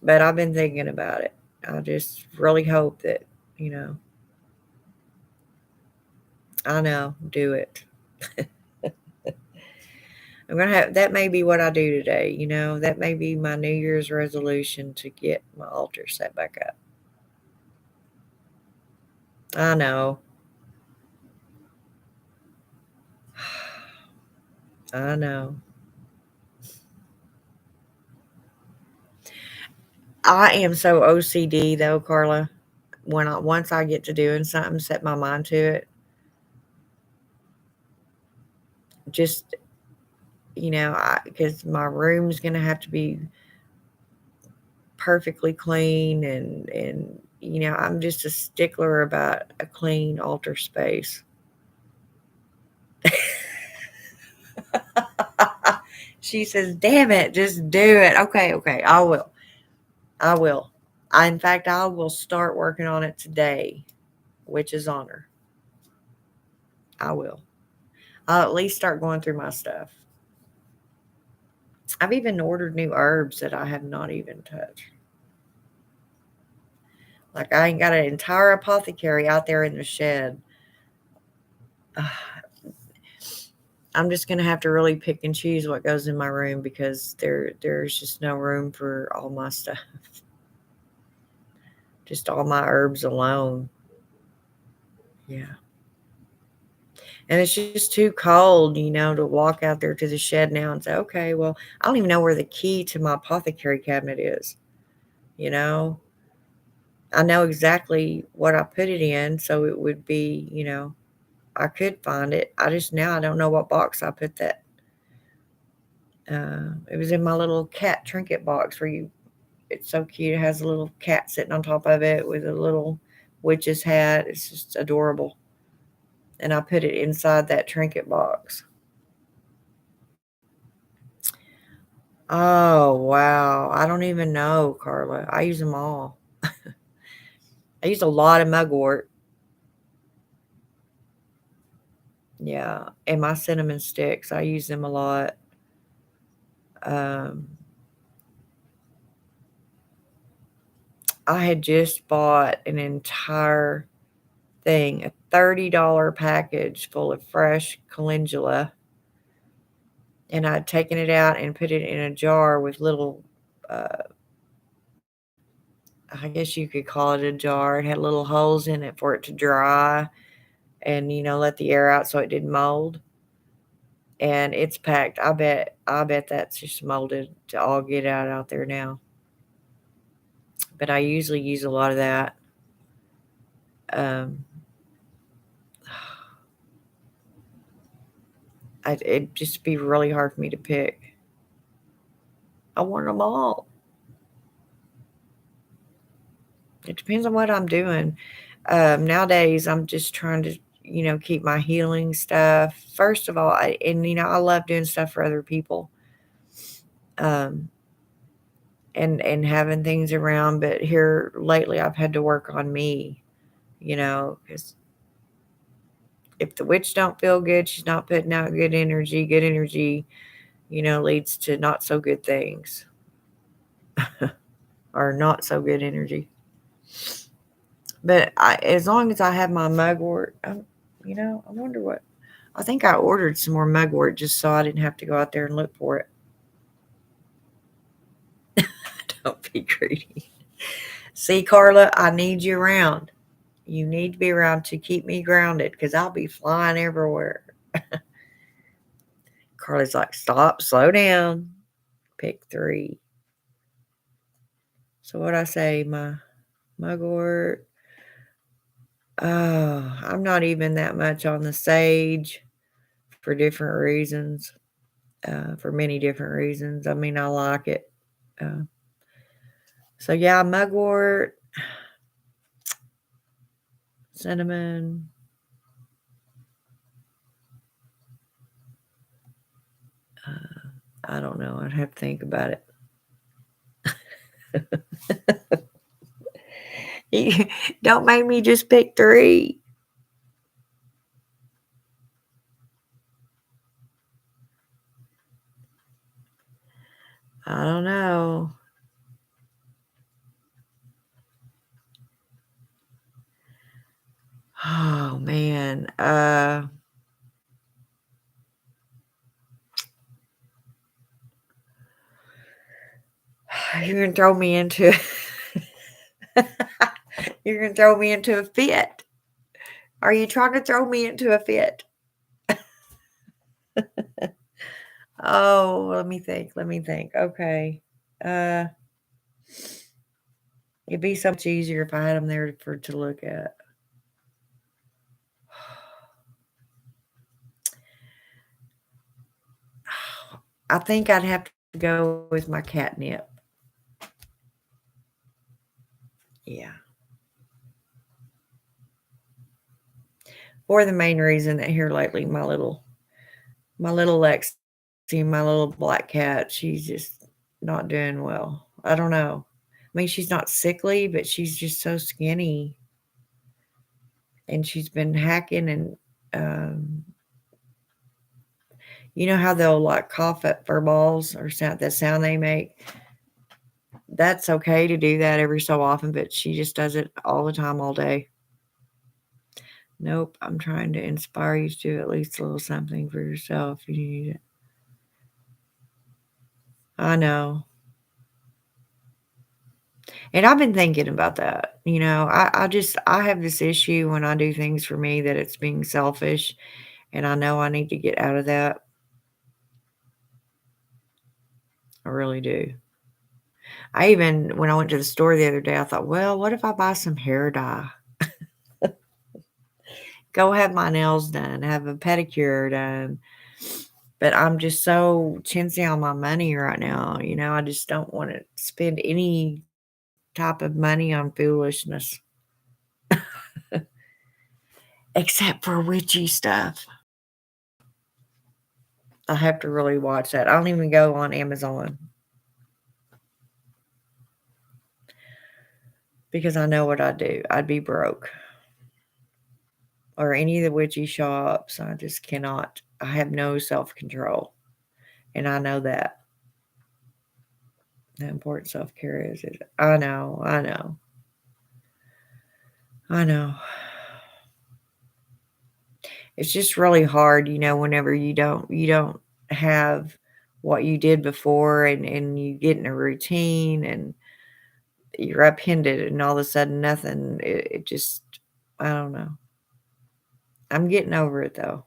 But I've been thinking about it. I just really hope that, you know, I know, do it. I'm gonna have that may be what I do today. That may be my New Year's resolution to get my altar set back up. I know. I know. I am so OCD though, Carla. Once I get to doing something, set my mind to it, just because my room's gonna have to be perfectly clean, and I'm just a stickler about a clean altar space. She says, "Damn it, just do it." Okay, okay, I will. I will. In fact, I will start working on it today, which is honor. I will. I'll at least start going through my stuff. I've even ordered new herbs that I have not even touched. Like I ain't got an entire apothecary out there in the shed. I'm just gonna have to really pick and choose what goes in my room, because there's just no room for all my stuff. Just all my herbs alone. Yeah. And it's just too cold, to walk out there to the shed now and say, okay, well, I don't even know where the key to my apothecary cabinet is. You know, I know exactly what I put it in. So it would be, I could find it. I don't know what box I put that. It was in my little cat trinket box it's so cute. It has a little cat sitting on top of it with a little witch's hat. It's just adorable. And I put it inside that trinket box. Oh, wow. I don't even know, Carla. I use them all. I use a lot of mugwort. Yeah. And my cinnamon sticks, I use them a lot. Um, I had just bought an entire thing, a $30 package full of fresh calendula. And I'd taken it out and put it in a jar with little, uh, I guess you could call it a jar. It had little holes in it for it to dry and, let the air out so it didn't mold. And it's packed. I bet that's just molded to all get out there now. But I usually use a lot of that. Um, it'd just be really hard for me to pick. I want them all. It depends on what I'm doing. Nowadays, I'm just trying to, keep my healing stuff. First of all, I love doing stuff for other people. Um, and having things around, but here lately I've had to work on me, because if the witch don't feel good, she's not putting out good energy. Good energy, leads to not so good things or not so good energy. But as long as I have my mugwort, I wonder what. I think I ordered some more mugwort just so I didn't have to go out there and look for it. Don't be greedy. See, Carla, I need you around. You need to be around to keep me grounded because I'll be flying everywhere. Carla's like, stop, slow down. Pick 3. So what I say, my mugwort. Oh, I'm not even that much on the sage for different reasons. For many different reasons. I mean, I like it. So yeah, mugwort, cinnamon. I don't know. I'd have to think about it. Don't make me just pick 3. I don't know. Oh man. You're gonna throw me into you're gonna throw me into a fit. Are you trying to throw me into a fit? Oh, let me think. Okay. Uh it'd be so much easier if I had them there to look at. I think I'd have to go with my catnip. Yeah. For the main reason that here lately, my little Lexi, my little black cat, she's just not doing well. I don't know. I mean, she's not sickly, but she's just so skinny. And she's been hacking and um, you know how they'll like cough at fur balls or the sound they make? That's okay to do that every so often, but she just does it all the time, all day. Nope, I'm trying to inspire you to do at least a little something for yourself. You need it. I know. And I've been thinking about that. I have this issue when I do things for me that it's being selfish, and I know I need to get out of that. I really do. When I went to the store the other day, I thought, well, what if I buy some hair dye? Go have my nails done, have a pedicure done. But I'm just so chintzy on my money right now. I just don't want to spend any type of money on foolishness except for witchy stuff. I have to really watch that. I don't even go on Amazon because I know what I'd do. I'd be broke. Or any of the witchy shops. I just cannot. I have no self control. And I know that. How important self care is. I know. I know. it's just really hard, whenever you don't have what you did before, and you get in a routine and you're upended and all of a sudden nothing. It just, I don't know. I'm getting over it though.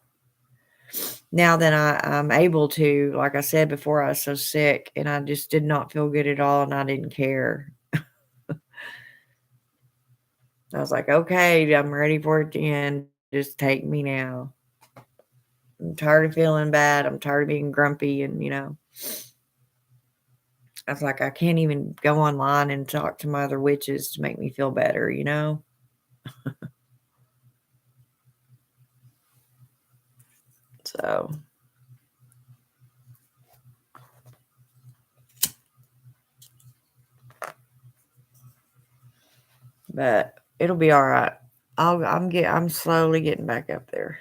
Now that I'm able to, like I said before, I was so sick and I just did not feel good at all and I didn't care. I was like, okay, I'm ready for it to end. Just take me now. I'm tired of feeling bad. I'm tired of being grumpy. And, I was like, I can't even go online and talk to my other witches to make me feel better. So, but it'll be all right. I'm slowly getting back up there.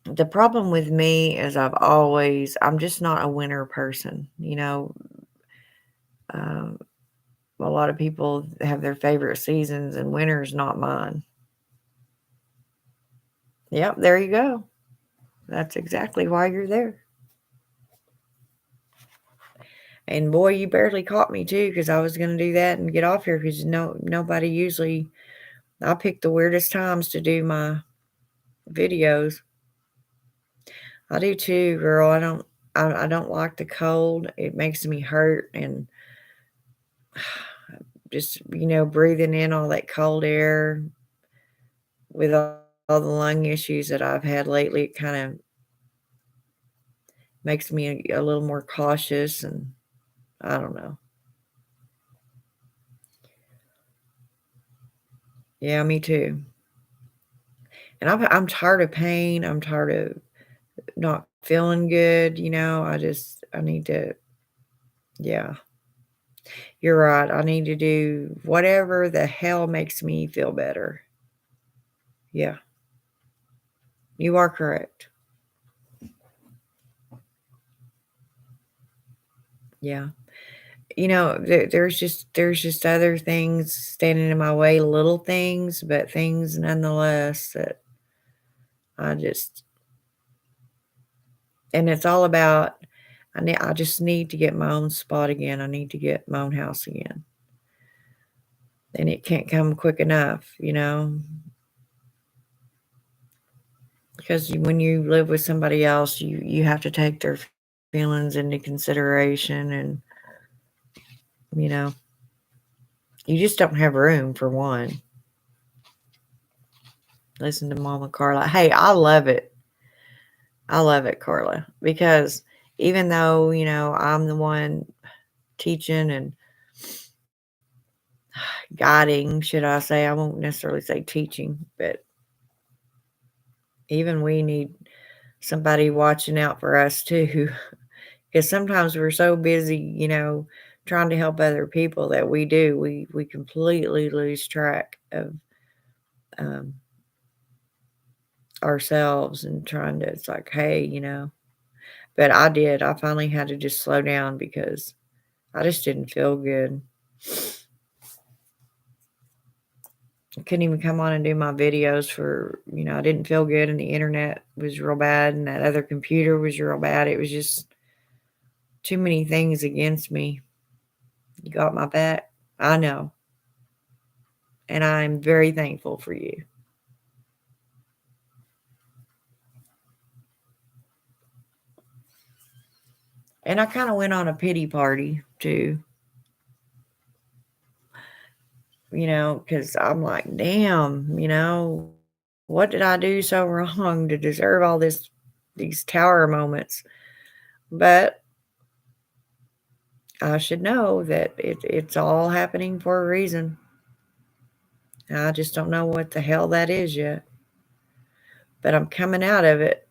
The problem with me is I'm just not a winter person. Um, a lot of people have their favorite seasons, and winter is not mine. Yep, there you go. That's exactly why you're there. And boy, you barely caught me too, because I was going to do that and get off here because nobody usually. I pick the weirdest times to do my videos. I do too, girl. I don't like the cold. It makes me hurt, and just breathing in all that cold air with all the lung issues that I've had lately, it kind of makes me a little more cautious, and I don't know. Yeah, me too. And I'm tired of pain. I'm tired of not feeling good. I need to, yeah, you're right. I need to do whatever the hell makes me feel better. Yeah, you are correct. Yeah. There's just other things standing in my way, little things, but things nonetheless that I just, and it's all about, I just need to get my own spot again. I need to get my own house again. And it can't come quick enough, because when you live with somebody else, you have to take their feelings into consideration, and you know, you just don't have room for one. Listen to Mama Carla. Hey, I love it. I love it, Carla, because even though, I'm the one teaching and guiding, should I say, I won't necessarily say teaching, but even we need somebody watching out for us too. Because sometimes we're so busy, trying to help other people that we completely lose track of um, ourselves and trying to, it's like, hey. But I finally had to just slow down because I just didn't feel good. I couldn't even come on and do my videos I didn't feel good, and the internet was real bad and that other computer was real bad. It was just too many things against me. You got my back? I know. And I'm very thankful for you. And I kind of went on a pity party too, because I'm like, damn, what did I do so wrong to deserve all these tower moments? But I should know that it's all happening for a reason. I just don't know what the hell that is yet. But I'm coming out of it.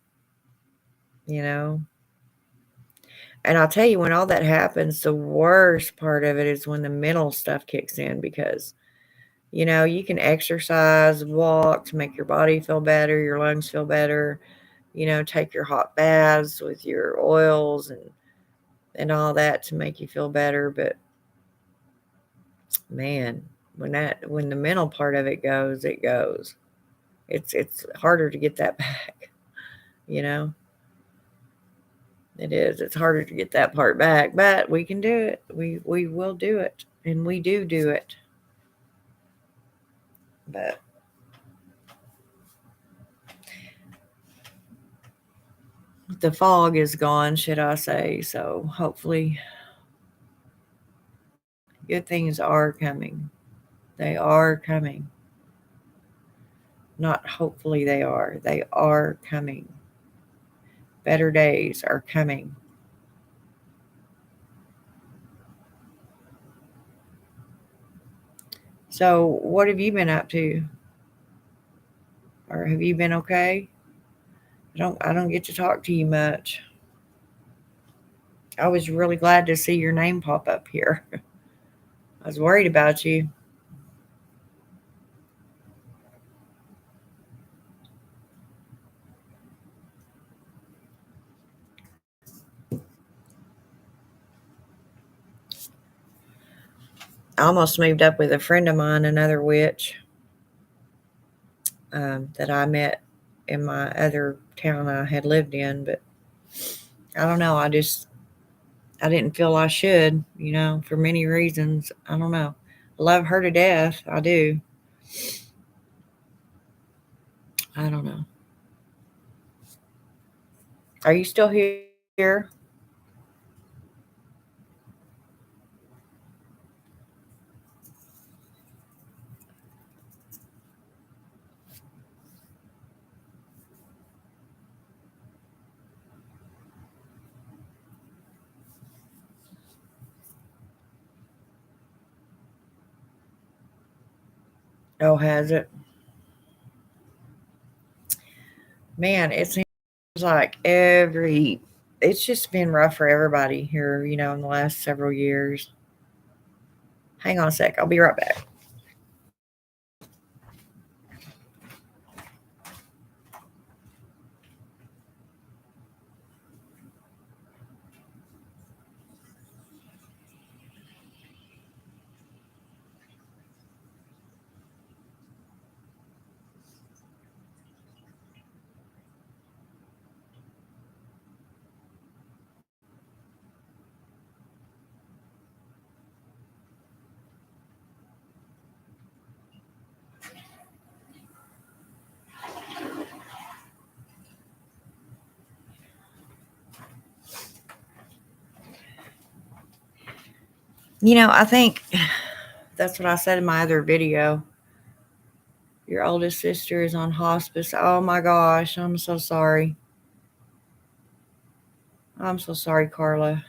And I'll tell you, when all that happens, the worst part of it is when the mental stuff kicks in because, you can exercise, walk to make your body feel better, your lungs feel better, take your hot baths with your oils and all that to make you feel better. But man, when the mental part of it goes, it goes. It's harder to get that back, you know. It is. It's harder to get that part back, but we can do it. We will do it, and we do it. But the fog is gone, should I say? So hopefully, good things are coming. They are coming. Not hopefully they are. They are coming. Better days are coming. So, what have you been up to? Or have you been okay? I don't get to talk to you much. I was really glad to see your name pop up here. I was worried about you. I almost moved up with a friend of mine, another witch, that I met in my other town I had lived in, but I don't know. I didn't feel I should, for many reasons. I don't know. I love her to death. I do. I don't know. Are you still here? Oh, has it? Man, it seems like it's just been rough for everybody here, in the last several years. Hang on a sec. I'll be right back. I think that's what I said in my other video. Your oldest sister is on hospice. Oh my gosh, I'm so sorry. I'm so sorry, Carla.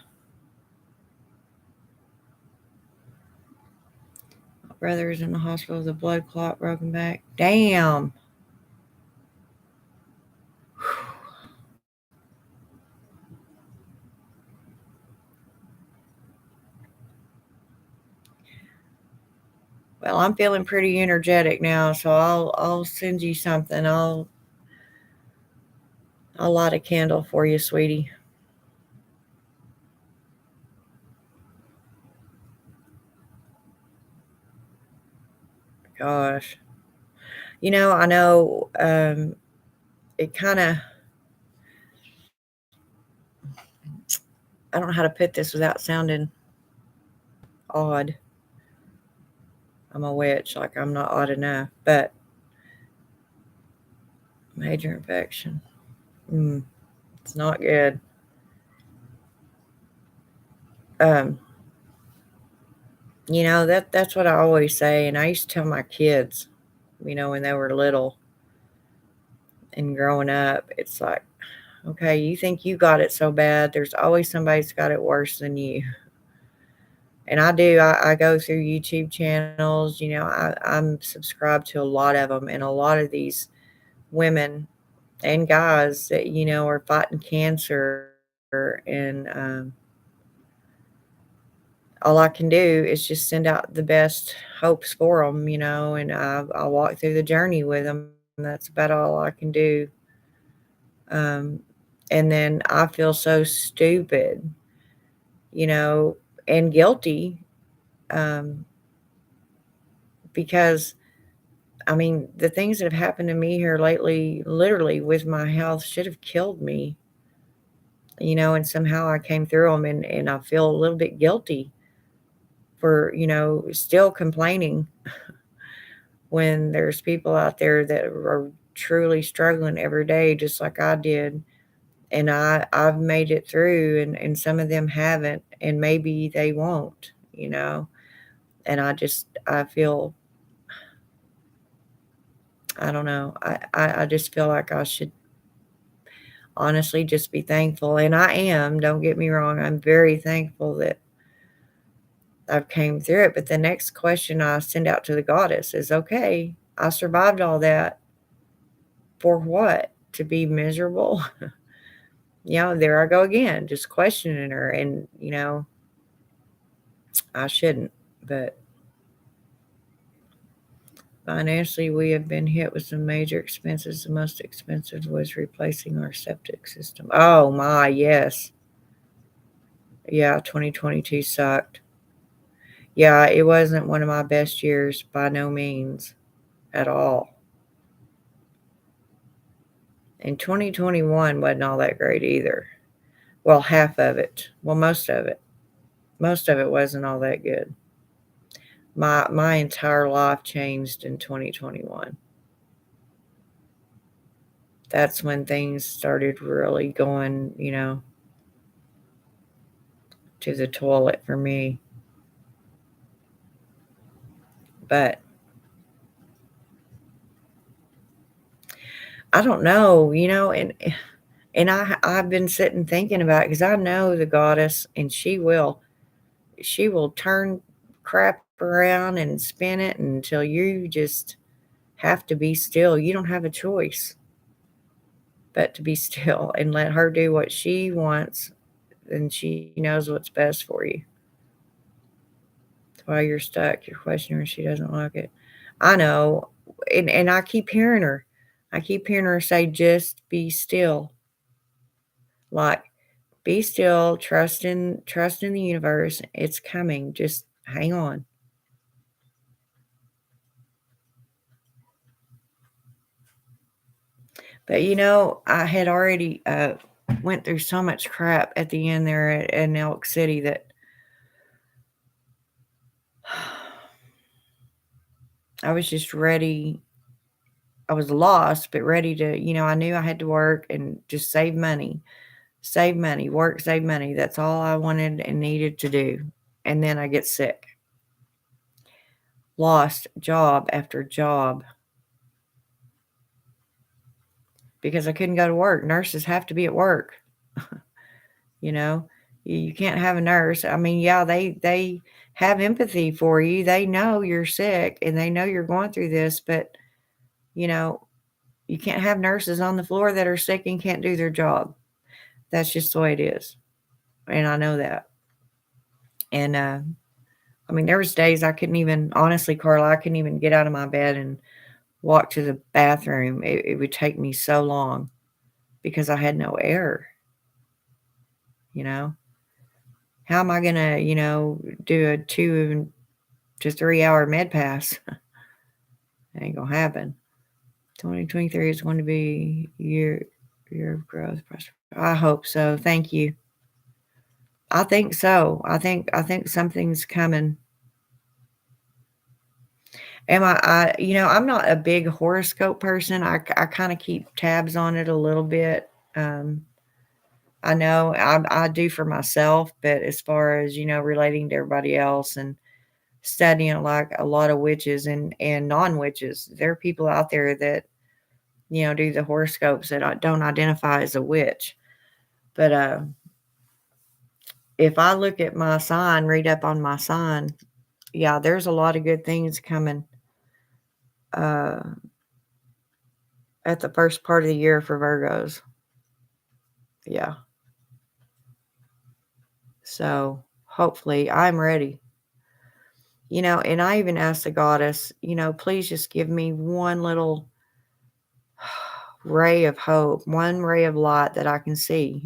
My brother is in the hospital with a blood clot, broken back. Damn. Well, I'm feeling pretty energetic now, so I'll send you something. I'll light a candle for you, sweetie. Gosh. I know it kind of, I don't know how to put this without sounding odd. I'm a witch, like I'm not odd enough, but major infection. It's not good. Um, that's what I always say, and I used to tell my kids, when they were little and growing up, it's like, okay, you think you got it so bad, there's always somebody that's got it worse than you. And I do. I go through YouTube channels. I'm subscribed to a lot of them, and a lot of these women and guys that are fighting cancer, and all I can do is just send out the best hopes for them, and I walk through the journey with them. That's about all I can do. Um, and then I feel so stupid, and guilty, because I mean, the things that have happened to me here lately, literally with my health, should have killed me, and somehow I came through them, and I feel a little bit guilty for, still complaining when there's people out there that are truly struggling every day just like I did. And I've made it through, and some of them haven't, and maybe they won't. And I feel, I don't know. I just feel like I should honestly just be thankful. And I am, don't get me wrong. I'm very thankful that I've came through it. But the next question I send out to the goddess is, okay, I survived all that for what? To be miserable? There I go again, just questioning her. And, I shouldn't. But financially, we have been hit with some major expenses. The most expensive was replacing our septic system. Oh my, yes. Yeah, 2022 sucked. Yeah, it wasn't one of my best years by no means at all. And 2021 wasn't all that great either. Well, half of it. Well, most of it. Most of it wasn't all that good. My entire life changed in 2021. That's when things started really going, to the toilet for me. But I don't know, and I've been sitting thinking about it because I know the goddess, and she will turn crap around and spin it until you just have to be still. You don't have a choice but to be still and let her do what she wants, and she knows what's best for you. That's why you're stuck. You're questioning her. She doesn't like it. I know. And I keep hearing her. I keep hearing her say, just be still. Like, be still, trust in the universe. It's coming. Just hang on. But I had already went through so much crap at the end there in Elk City that I was just ready. I was lost, but ready to, I knew I had to work and just save money, work, save money. That's all I wanted and needed to do. And then I get sick. Lost job after job because I couldn't go to work. Nurses have to be at work. You know, you can't have a nurse. I mean, yeah, they have empathy for you. They know you're sick and they know you're going through this, but you know, you can't have nurses on the floor that are sick and can't do their job. That's just the way it is. And I know that. And I mean, there was days I couldn't even, honestly, Carla, I couldn't even get out of my bed and walk to the bathroom. It would take me so long because I had no air, you know. How am I gonna, do a 2 to 3 hour med pass? It ain't gonna happen. 2023 is going to be year of growth. I hope so. Thank you. I think so. I think something's coming. I'm not a big horoscope person. I kind of keep tabs on it a little bit. I know I do for myself, but as far as, relating to everybody else and studying, like a lot of witches and non-witches, there are people out there that, do the horoscopes that don't identify as a witch. But if I look at my sign, read up on my sign, yeah, there's a lot of good things coming uh, at the first part of the year for Virgos. Yeah. So hopefully I'm ready. And I even asked the goddess, please just give me one little ray of hope, one ray of light that I can see,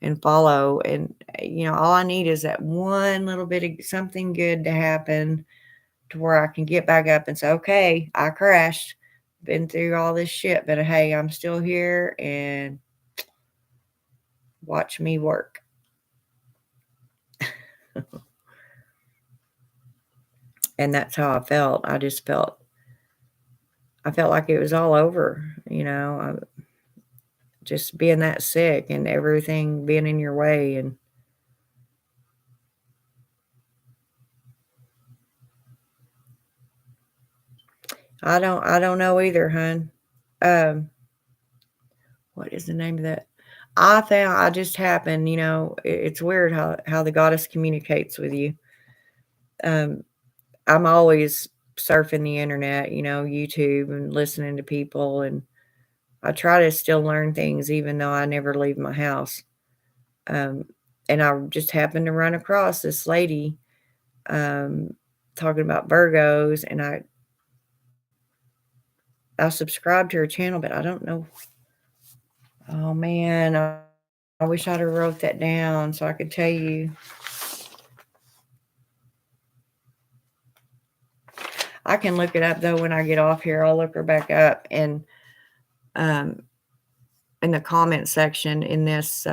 and follow. And, all I need is that one little bit of something good to happen to where I can get back up and say, okay, I crashed, been through all this shit, but hey, I'm still here and watch me work. And that's how I felt. I felt like it was all over, just being that sick and everything being in your way. And I don't know either, hun. What is the name of that? I just happened, it's weird how the goddess communicates with you. Um, I'm always surfing the internet, YouTube and listening to people, and I try to still learn things even though I never leave my house. Um, and I just happened to run across this lady um, talking about Virgos, and I subscribed to her channel, but I don't know. Oh man, I wish I'd have wrote that down so I could tell you. I can look it up though when I get off here. I'll look her back up, and um, in the comment section in this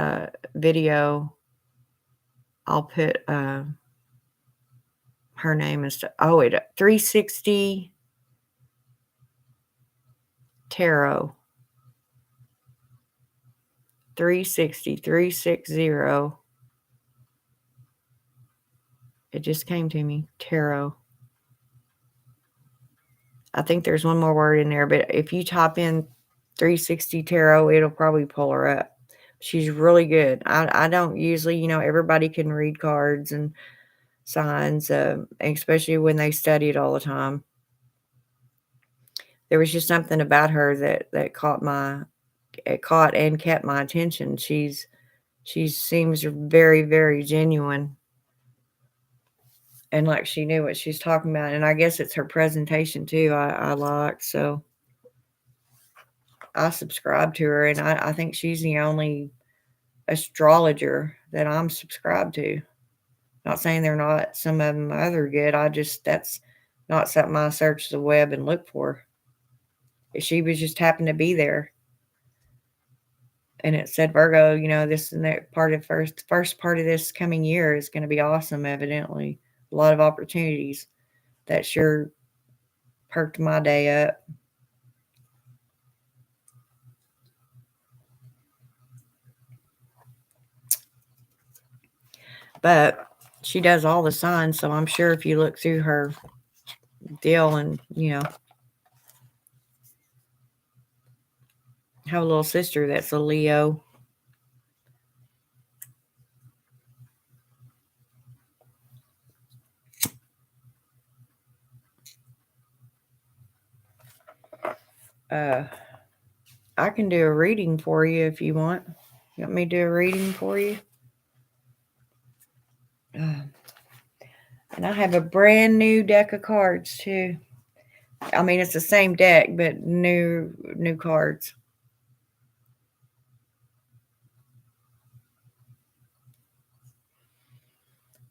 video, I'll put her name is 360 Tarot. 360. It just came to me. Tarot. I think there's one more word in there, but if you type in 360 Tarot, it'll probably pull her up. She's really good. I don't usually, everybody can read cards and signs, especially when they study it all the time. There was just something about her that caught and kept my attention. She seems very, very genuine, and like she knew what she's talking about. And I guess it's her presentation too. I like, so I subscribe to her, and I think she's the only astrologer that I'm subscribed to. Not saying they're not some of them other good. That's not something I search the web and look for. She was just happened to be there. And it said Virgo, this and that part of first part of this coming year is going to be awesome, evidently. A lot of opportunities. That sure perked my day up. But she does all the signs, so I'm sure if you look through her deal and, have a little sister that's a Leo. I can do a reading for you if you want. You want me to do a reading for you? And I have a brand new deck of cards too. I mean, it's the same deck, but new cards.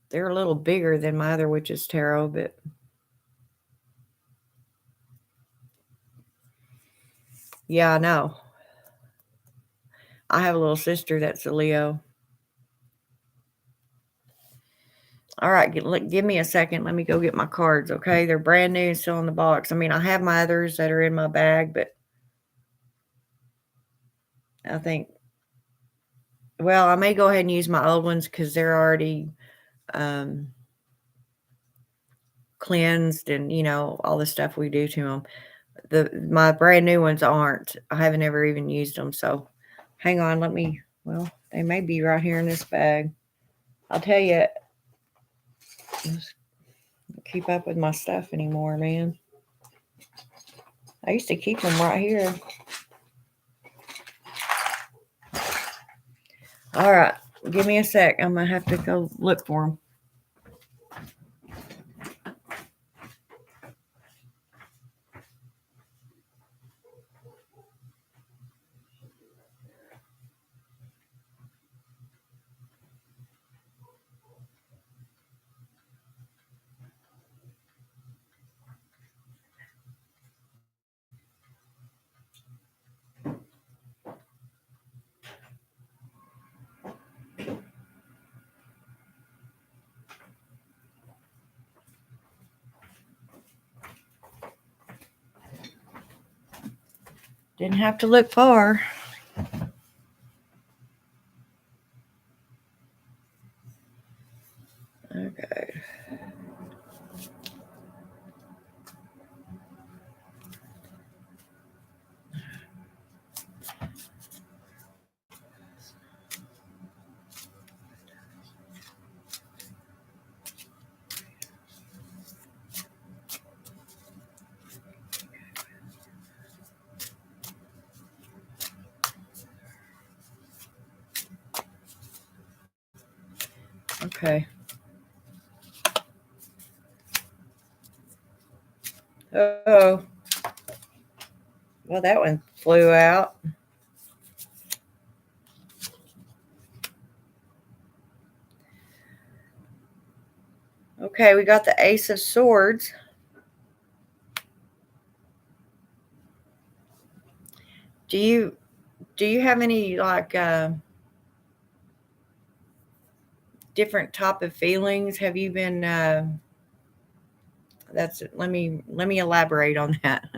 They're a little bigger than my other Witch's Tarot, but yeah, I know. I have a little sister that's a Leo. All right, give me a second. Let me go get my cards, okay? They're brand new and still in the box. I mean, I have my others that are in my bag, but I think, well, I may go ahead and use my old ones because they're already cleansed and, all the stuff we do to them. My brand new ones aren't. I haven't ever even used them, so hang on. They may be right here in this bag. I'll tell you, keep up with my stuff anymore, man. I used to keep them right here. All right, give me a sec. I'm gonna have to go look for them. Didn't have to look far. Okay. Okay. Oh, well, that one flew out. Okay, we got the Ace of Swords. Do you have any like different type of feelings? Have you been that's let me elaborate on that.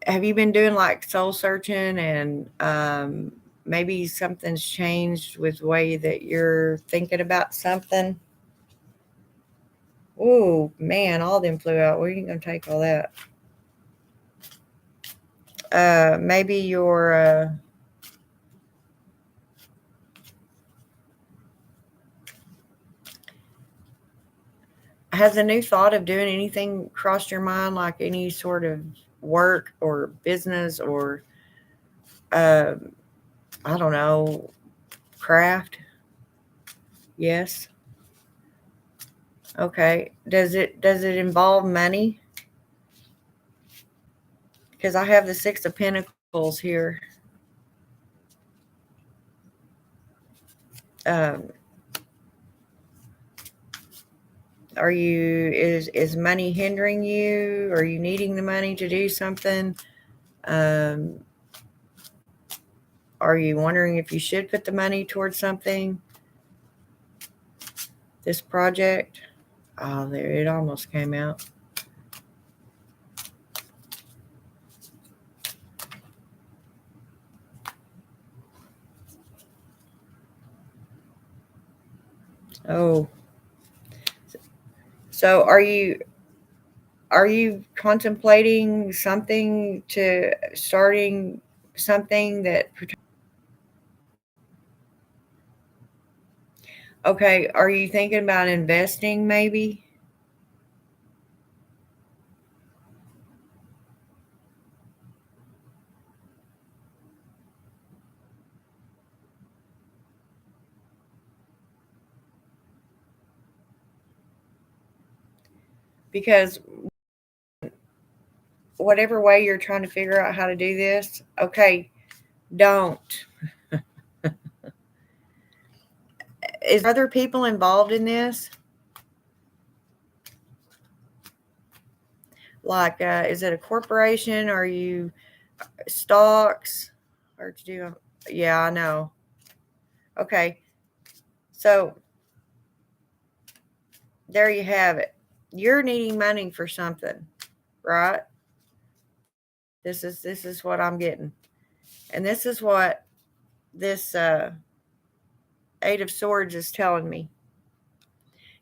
Have you been doing like soul searching and maybe something's changed with the way that you're thinking about something? Oh man, all them flew out. Where are you gonna take all that? Maybe your has a new thought of doing anything crossed your mind, like any sort of work or business or uh, I don't know, craft? Yes. Okay. Does it involve money? Because I have the Six of Pentacles here. Um, is money hindering you? Are you needing the money to do something? Um, are you wondering if you should put the money towards something? This project? Oh, there it almost came out. Oh, so are you contemplating something to starting something that okay, are you thinking about investing maybe? Because whatever way you're trying to figure out how to do this, okay, don't. Is there other people involved in this? Like, is it a corporation? Are you stocks? Or to do? Yeah, I know. Okay, so there you have it. You're needing money for something, right? This is what I'm getting, and this is what this Eight of Swords is telling me.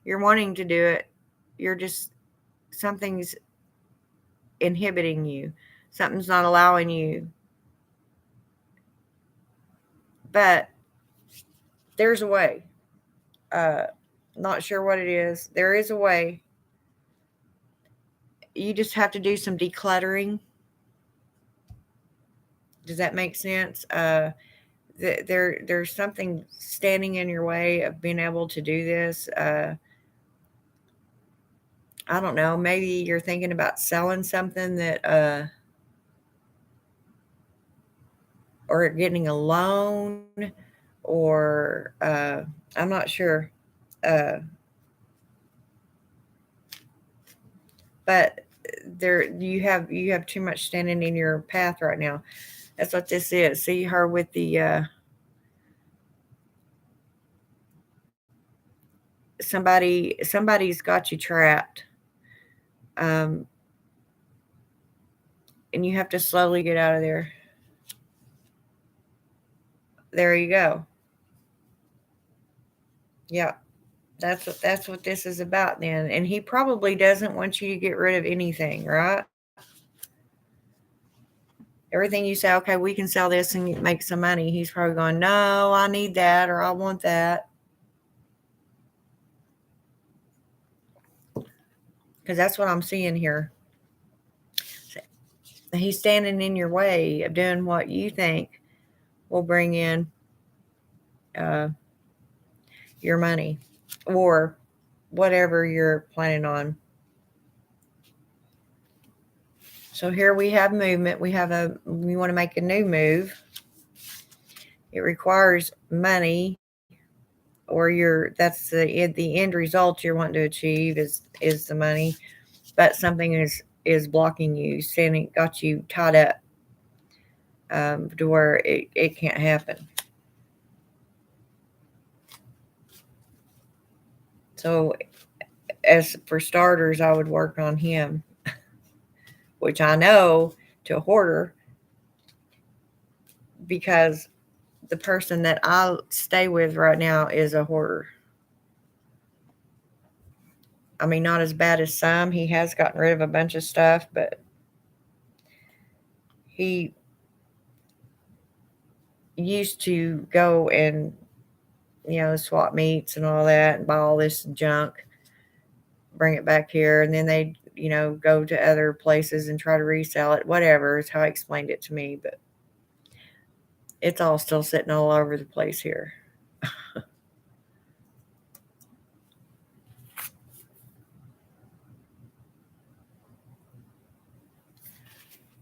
You're wanting to do it. You're just something's inhibiting you. Something's not allowing you. But there's a way. Uh, not sure what it is. There is a way. You just have to do some decluttering. Does that make sense? There's something standing in your way of being able to do this. I don't know. Maybe you're thinking about selling something that, or getting a loan, or I'm not sure. Uh, but you have too much standing in your path right now. That's what this is. See her with the somebody's got you trapped. Um, and you have to slowly get out of there. There you go. Yeah, that's what this is about then. And he probably doesn't want you to get rid of anything, right? Everything you say, okay, we can sell this and make some money. He's probably going, no, I need that or I want that. Because that's what I'm seeing here. He's standing in your way of doing what you think will bring in uh, your money or whatever you're planning on. So here we have movement. We want to make a new move. It requires money, or that's the end result you're wanting to achieve is the money, but something is blocking you, standing, got you tied up to where it can't happen. So, as for starters, I would work on him, which I know to a hoarder, because the person that I stay with right now is a hoarder. I mean, not as bad as some. He has gotten rid of a bunch of stuff, but he used to go and, swap meets and all that and buy all this junk, bring it back here, and then they, go to other places and try to resell it. Whatever is how he explained it to me, but it's all still sitting all over the place here.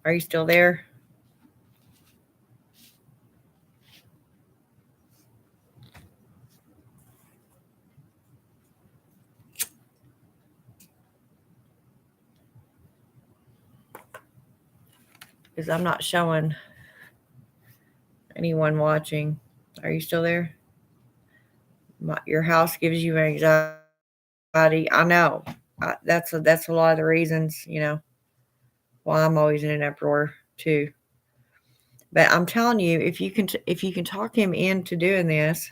Are you still there? Because I'm not showing anyone watching. Are you still there? Your house gives you anxiety. I know. That's a lot of the reasons, why I'm always in an uproar too. But I'm telling you, if you can talk him into doing this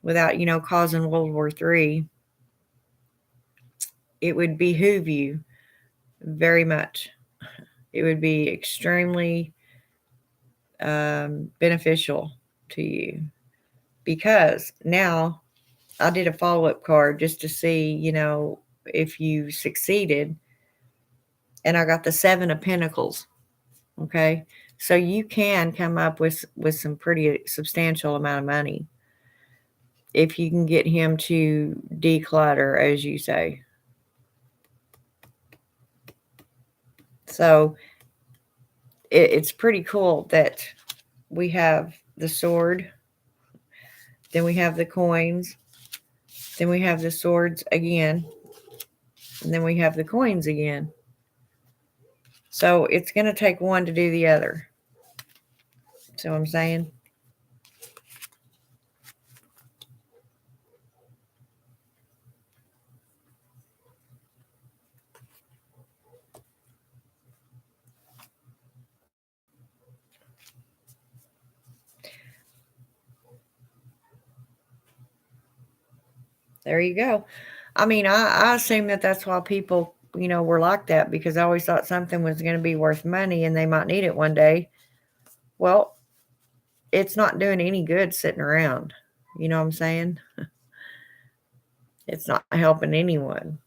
without, causing World War III, it would behoove you very much. It would be extremely beneficial to you, because now I did a follow-up card just to see, if you succeeded, and I got the 7 of Pentacles. Okay, so you can come up with some pretty substantial amount of money if you can get him to declutter, as you say. So it's pretty cool that we have the sword, then we have the coins, then we have the swords again, and then we have the coins again. So it's going to take one to do the other. See what I'm saying? There you go. I mean, I assume that that's why people, were like that, because I always thought something was going to be worth money and they might need it one day. Well, it's not doing any good sitting around. You know what I'm saying? It's not helping anyone.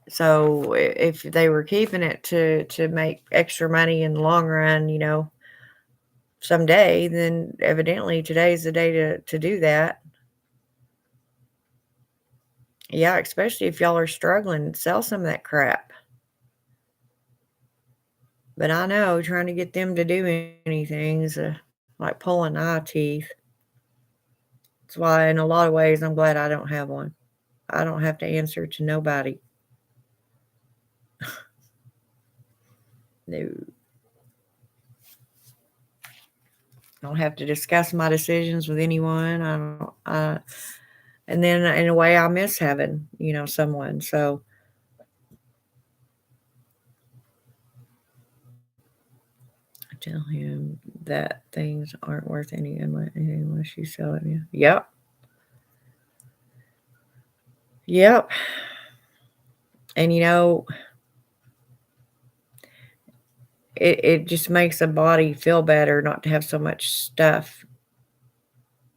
So if they were keeping it to make extra money in the long run, someday, then evidently today's the day to do that. Yeah, especially if y'all are struggling, sell some of that crap. But I know trying to get them to do anything is like pulling eye teeth. That's why, in a lot of ways, I'm glad I don't have one. I don't have to answer to nobody. No. I don't have to discuss my decisions with anyone. And then in a way, I miss having, someone. So Tell him that things aren't worth anything unless you sell it. Yep. Yep. And it just makes a body feel better not to have so much stuff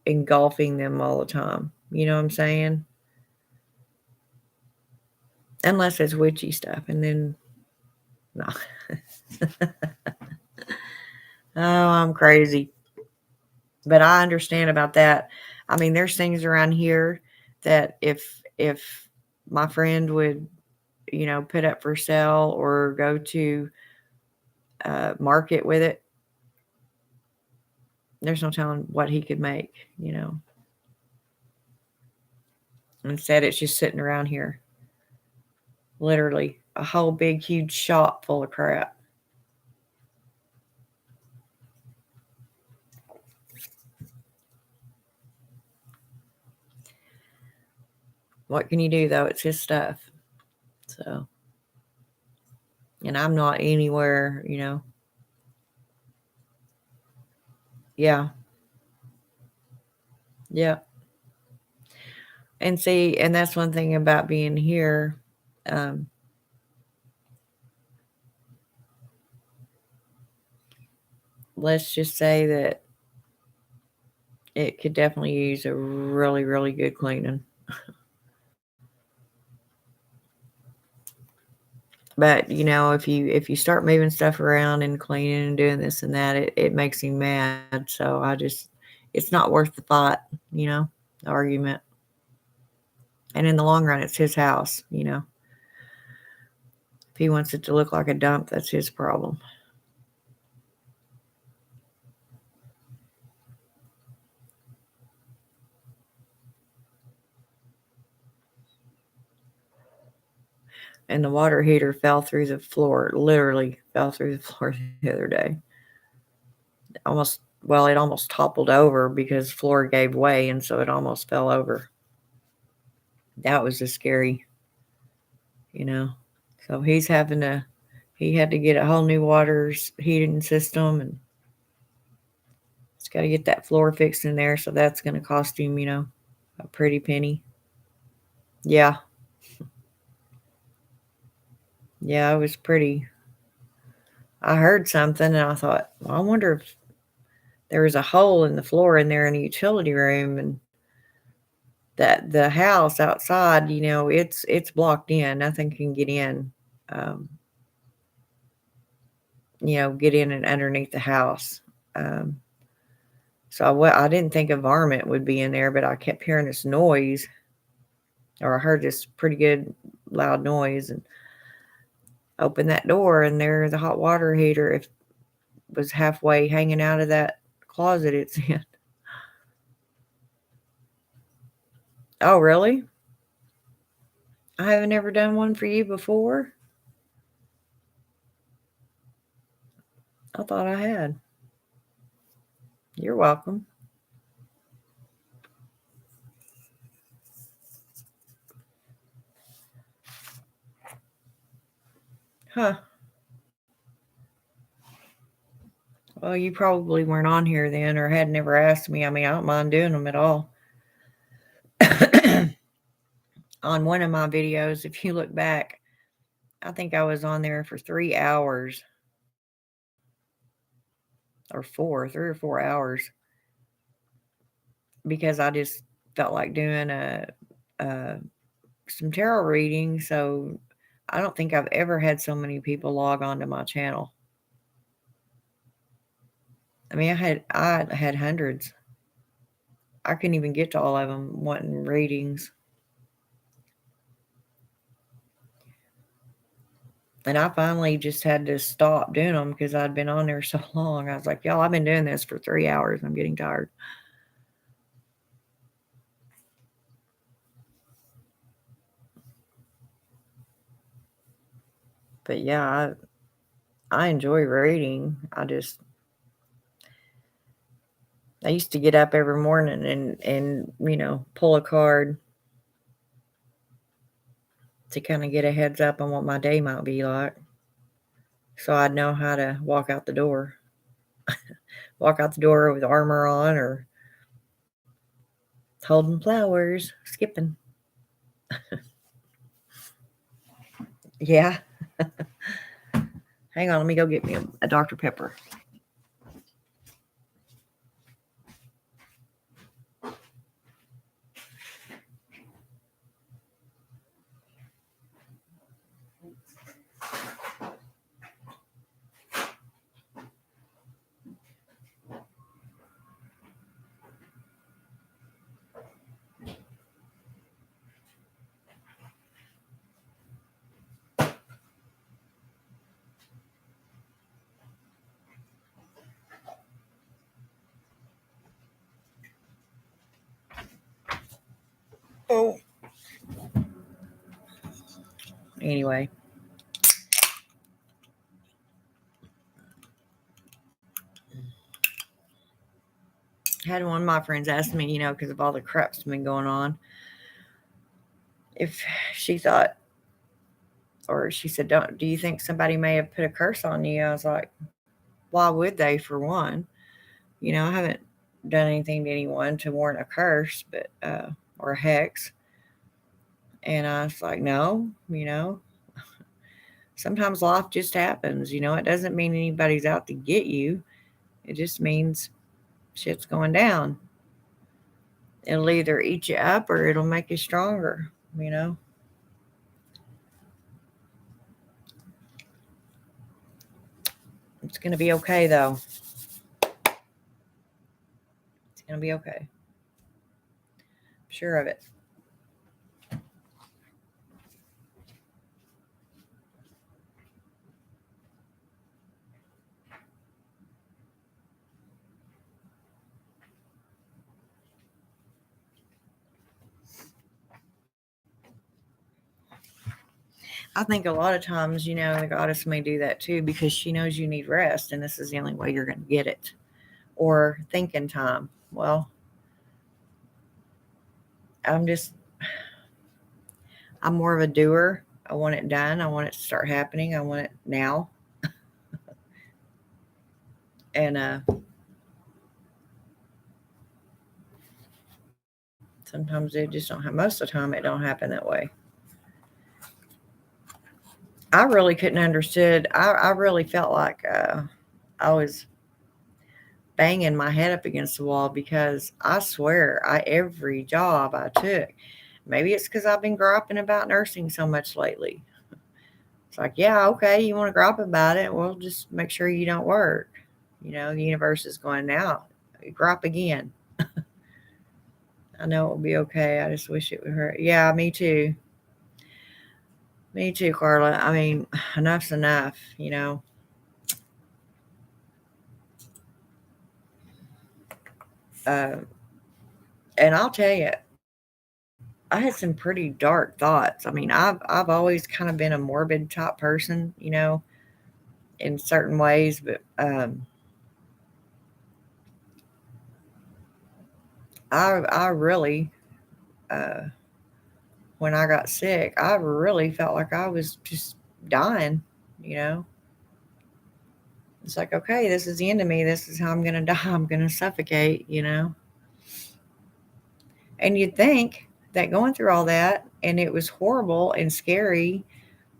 engulfing them all the time. You know what I'm saying? Unless it's witchy stuff, and then no. Oh, I'm crazy. But I understand about that. I mean, there's things around here that if my friend would, put up for sale or go to market with it, there's no telling what he could make. Instead, it's just sitting around here. Literally a whole big, huge shop full of crap. What can you do, though? It's his stuff. So, and I'm not anywhere. Yeah. Yeah. And see, and that's one thing about being here. Um, let's just say that it could definitely use a really, really good cleaning. But if you start moving stuff around and cleaning and doing this and that, it makes him mad. So it's not worth the fight, the argument. And in the long run, it's his house. If he wants it to look like a dump, that's his problem. And the water heater fell through the floor, literally fell through the floor the other day. It almost toppled over because the floor gave way, and so it almost fell over. That was just scary. So he had to get a whole new water heating system, and he's got to get that floor fixed in there. So that's going to cost him, a pretty penny. Yeah. Yeah, it was pretty. I heard something and I thought, well, I wonder if there was a hole in the floor in there in the utility room, and that the house outside, it's blocked in. Nothing can get in. Um, get in and underneath the house. Um, so I didn't think a varmint would be in there, but I kept hearing this noise, or I heard this pretty good loud noise, and opened that door, and there the hot water heater was halfway hanging out of that closet it's in. Oh, really? I haven't ever done one for you before. I thought I had. You're welcome. Huh. Well, you probably weren't on here then, or had never asked me. I mean, I don't mind doing them at all. On one of my videos, if you look back, I think I was on there for 3 hours, or 3 or 4 hours, because I just felt like doing some tarot reading. So I don't think I've ever had so many people log on to my channel. I mean, I had hundreds. I couldn't even get to all of them wanting readings. And I finally just had to stop doing them because I'd been on there so long. I was like, y'all, I've been doing this for 3 hours. I'm getting tired. But yeah, I enjoy reading. I used to get up every morning and pull a card to kind of get a heads up on what my day might be like, so I'd know how to walk out the door. walk out the door with armor on or holding flowers, skipping. Yeah. Hang on, let me go get me a Dr. Pepper. Oh. Anyway. Had one of my friends ask me, because of all the crap's been going on, if she thought, or she said, do you think somebody may have put a curse on you? I was like, why would they, for one? I haven't done anything to anyone to warrant a curse, but or a hex. And I was like, no, sometimes life just happens. It doesn't mean anybody's out to get you. It just means shit's going down. It'll either eat you up or it'll make you stronger, It's going to be okay, though. It's going to be okay. I'm sure of it. I think a lot of times, the goddess may do that too because she knows you need rest and this is the only way you're going to get it. Or thinking time. Well, I'm more of a doer. I want it done. I want it to start happening. I want it now. And sometimes it just don't have, most of the time it don't happen that way. I really couldn't understood. I really felt like I was banging my head up against the wall because I swear every job I took, maybe it's because I've been griping about nursing so much lately. It's like, yeah, okay, you want to gripe about it? Well, just make sure you don't work. The universe is going, now, gripe again. I know it will be okay. I just wish it would hurt. Yeah, me too. Me too, Carla. I mean, enough's enough, And I'll tell you, I had some pretty dark thoughts. I mean, I've always kind of been a morbid type person, in certain ways, but I really when I got sick, I really felt like I was just dying, It's like, okay, this is the end of me. This is how I'm going to die. I'm going to suffocate, And you'd think that going through all that and it was horrible and scary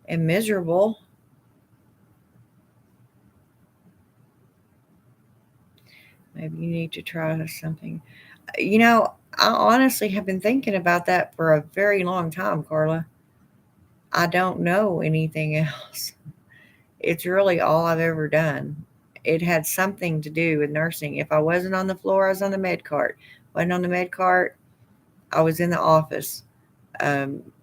and miserable. Maybe you need to try something. I honestly have been thinking about that for a very long time, Carla. I don't know anything else. It's really all I've ever done. It had something to do with nursing. If I wasn't on the floor, I was on the med cart. Wasn't on the med cart, I was in the office.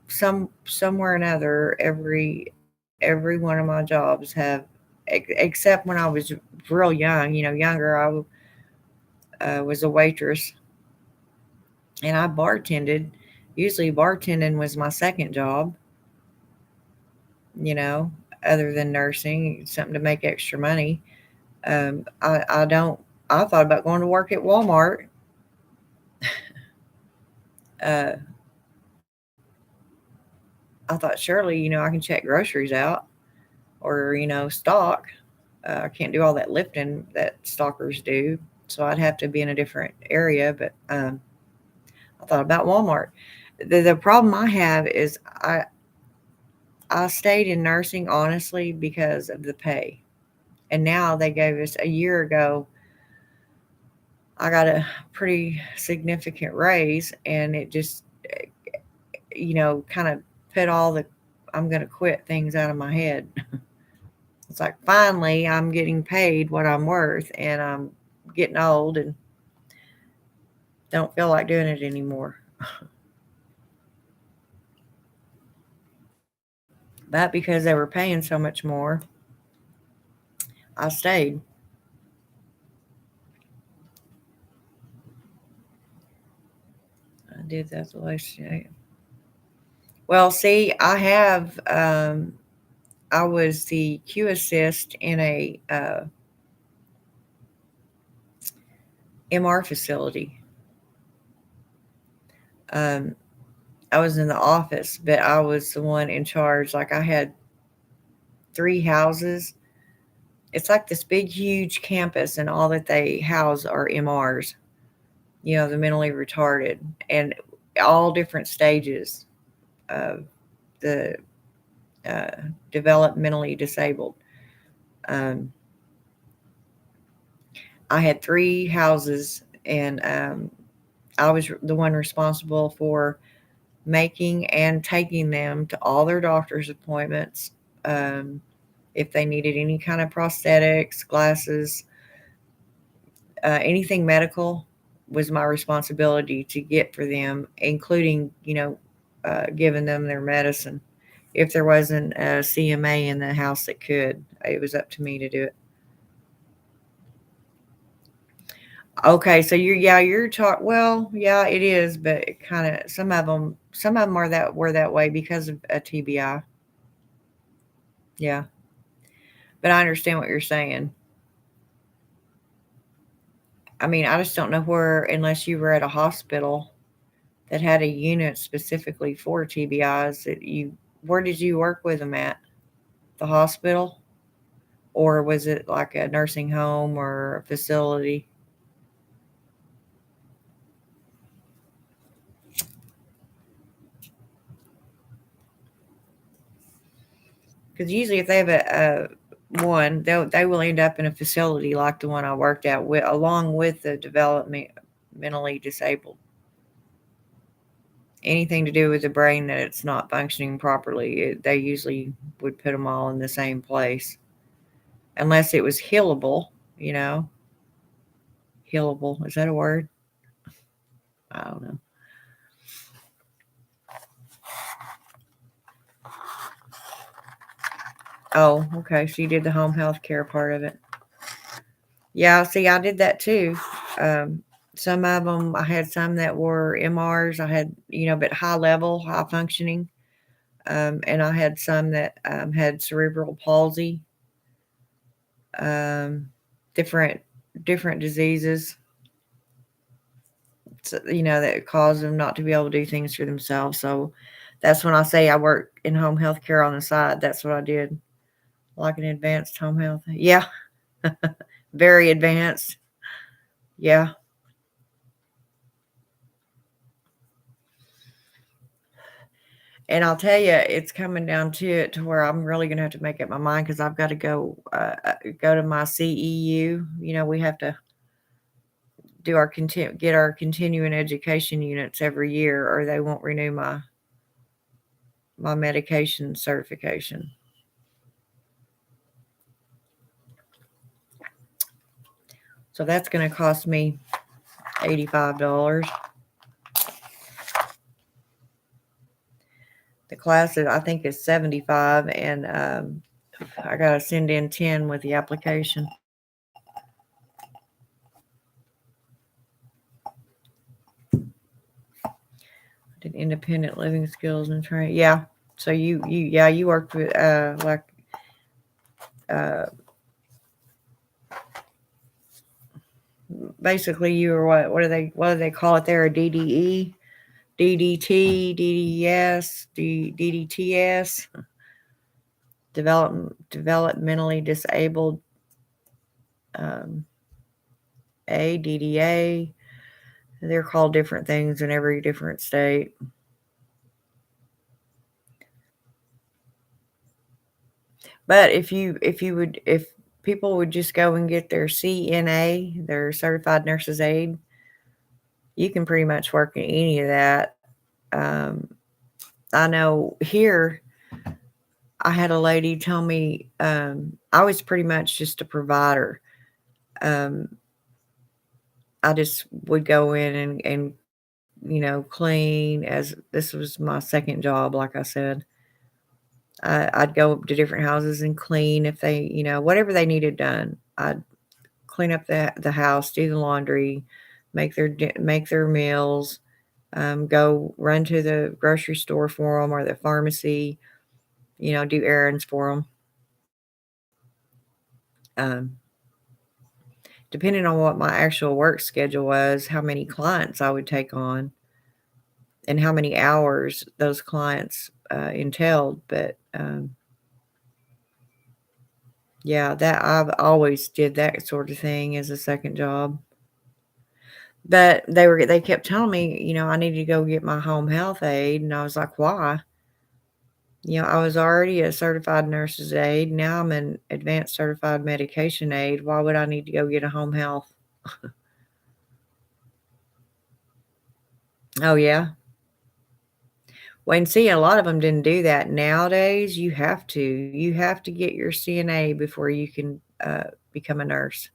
Somewhere or another, every one of my jobs have, except when I was real young, younger. I was a waitress and I bartended. Usually, bartending was my second job. You know, other than nursing, something to make extra money. I don't. I thought about going to work at Walmart. Uh, I thought surely, I can check groceries out or, stock. I can't do all that lifting that stalkers do. So I'd have to be in a different area. But I thought about Walmart. The problem I have is I stayed in nursing honestly because of the pay. And now they gave us a year ago, I got a pretty significant raise, and it just, kind of put all the I'm going to quit things out of my head. It's like finally I'm getting paid what I'm worth, and I'm getting old and don't feel like doing it anymore. But because they were paying so much more, I stayed. I did that the last year. Well, see, I was the Q assist in a MR facility. Um, I was in the office, but I was the one in charge. Like I had 3 houses. It's like this big, huge campus, and all that they house are MRs. The mentally retarded, and all different stages of the uh, developmentally disabled. Um, I had 3 houses, and I was the one responsible for making and taking them to all their doctor's appointments. Um, if they needed any kind of prosthetics, glasses, anything medical was my responsibility to get for them, including, giving them their medicine. If there wasn't a CMA in the house that could, it was up to me to do it. Okay, so you're talk. Well, yeah, it is, but it kind of some of them were that way because of a TBI. Yeah, but I understand what you're saying. I mean, I just don't know where, unless you were at a hospital that had a unit specifically for TBIs. Where did you work with them at? The hospital, or was it like a nursing home or a facility? Because usually, if they have a one, they will end up in a facility like the one I worked at with, along with the developmentally disabled. Anything to do with the brain that it's not functioning properly, they usually would put them all in the same place, unless it was healable. You know, healable, is that a word? I don't know. Oh, okay. So you did the home health care part of it. Yeah, see, I did that too. Um, some of them, I had some that were MRs. I had, but high level, high functioning. And I had some that had cerebral palsy, um, different different diseases. So, that cause them not to be able to do things for themselves. So that's when I say I work in home health care on the side. That's what I did, like an advanced home health. Yeah, very advanced. Yeah. And I'll tell you, it's coming down to it to where I'm really gonna have to make up my mind because I've got to go to my CEU. We have to get our continuing education units every year, or they won't renew my medication certification. So that's going to cost me $85. The class I think is 75, and I got to send in 10 with the application. Did independent living skills and training. Yeah. So you worked with uh, basically you were what do they call it there? A DDE, DDT, DDS, DDTS, developmentally disabled um, ADDA. They're called different things in every different state. But if people would just go and get their CNA, their certified nurse's aide, you can pretty much work in any of that. Um, I know here I had a lady tell me I was pretty much just a provider. Um, I just would go in and clean, as this was my second job, like I said. I'd go to different houses and clean if they, whatever they needed done. I'd clean up the house, do the laundry, make their meals, go run to the grocery store for them or the pharmacy, do errands for them. Um, Depending on what my actual work schedule was, how many clients I would take on, and how many hours those clients entailed. But yeah, that I've always did that sort of thing as a second job. But they kept telling me, I needed to go get my home health aide, and I was like, why? I was already a certified nurse's aide. Now I'm an advanced certified medication aide. Why would I need to go get a home health? Oh yeah. Well, and see, a lot of them didn't do that. Nowadays, you have to. You have to get your CNA before you can become a nurse.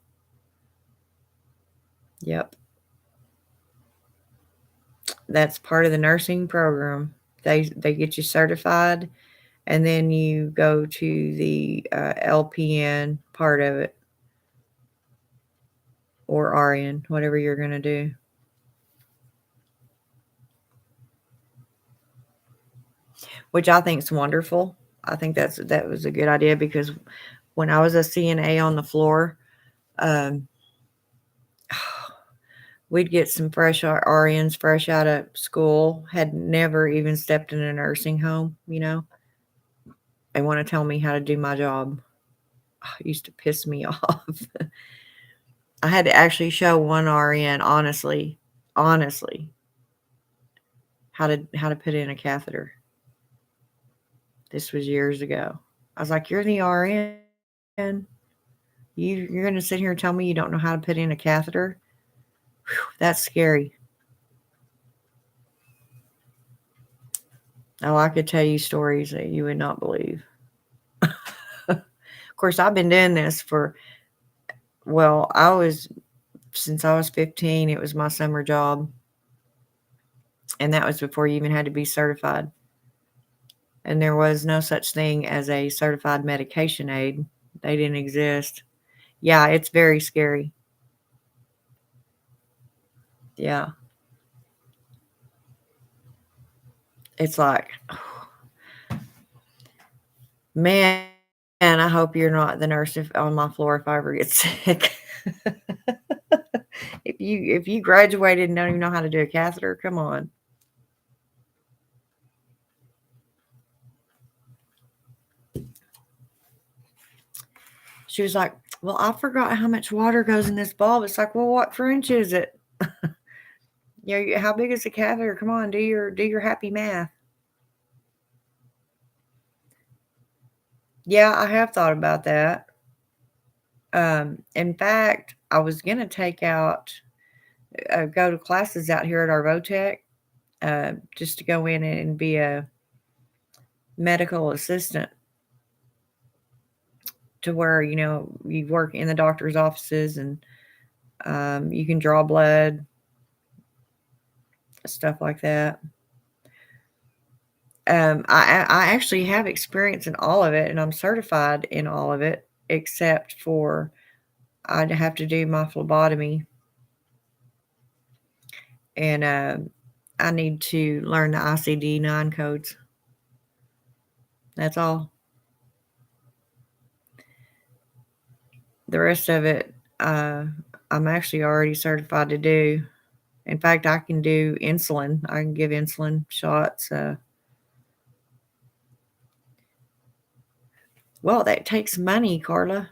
Yep. That's part of the nursing program. They get you certified, and then you go to the LPN part of it, or RN, whatever you're going to do. Which I think is wonderful. I think that was a good idea, because when I was a CNA on the floor, um, we'd get some fresh RNs fresh out of school, had never even stepped in a nursing home, They want to tell me how to do my job. It used to piss me off. I had to actually show one RN, honestly, how to put in a catheter. This was years ago. I was like, "You're the RN. You're going to sit here and tell me you don't know how to put in a catheter? Whew, that's scary." Oh, I could tell you stories that you would not believe. Of course, I've been doing this well, since I was 15, it was my summer job. And that was before you even had to be certified. And there was no such thing as a certified medication aide. They didn't exist. Yeah, it's very scary. Yeah. It's like, man, I hope you're not the nurse on my floor if I ever get sick. If you graduated and don't even know how to do a catheter, come on. She was like, "Well, I forgot how much water goes in this bulb." It's like, "Well, what French is it? How big is the catheter? Come on, do your happy math." Yeah, I have thought about that. In fact, I was gonna go to classes out here at our Votech, just to go in and be a medical assistant, to where you work in the doctor's offices, and you can draw blood, stuff like that. I actually have experience in all of it, and I'm certified in all of it, except for I'd have to do my phlebotomy, and I need to learn the ICD-9 codes. That's all. The rest of it, I'm actually already certified to do. In fact, I can do insulin. I can give insulin shots. Well, that takes money, Carla.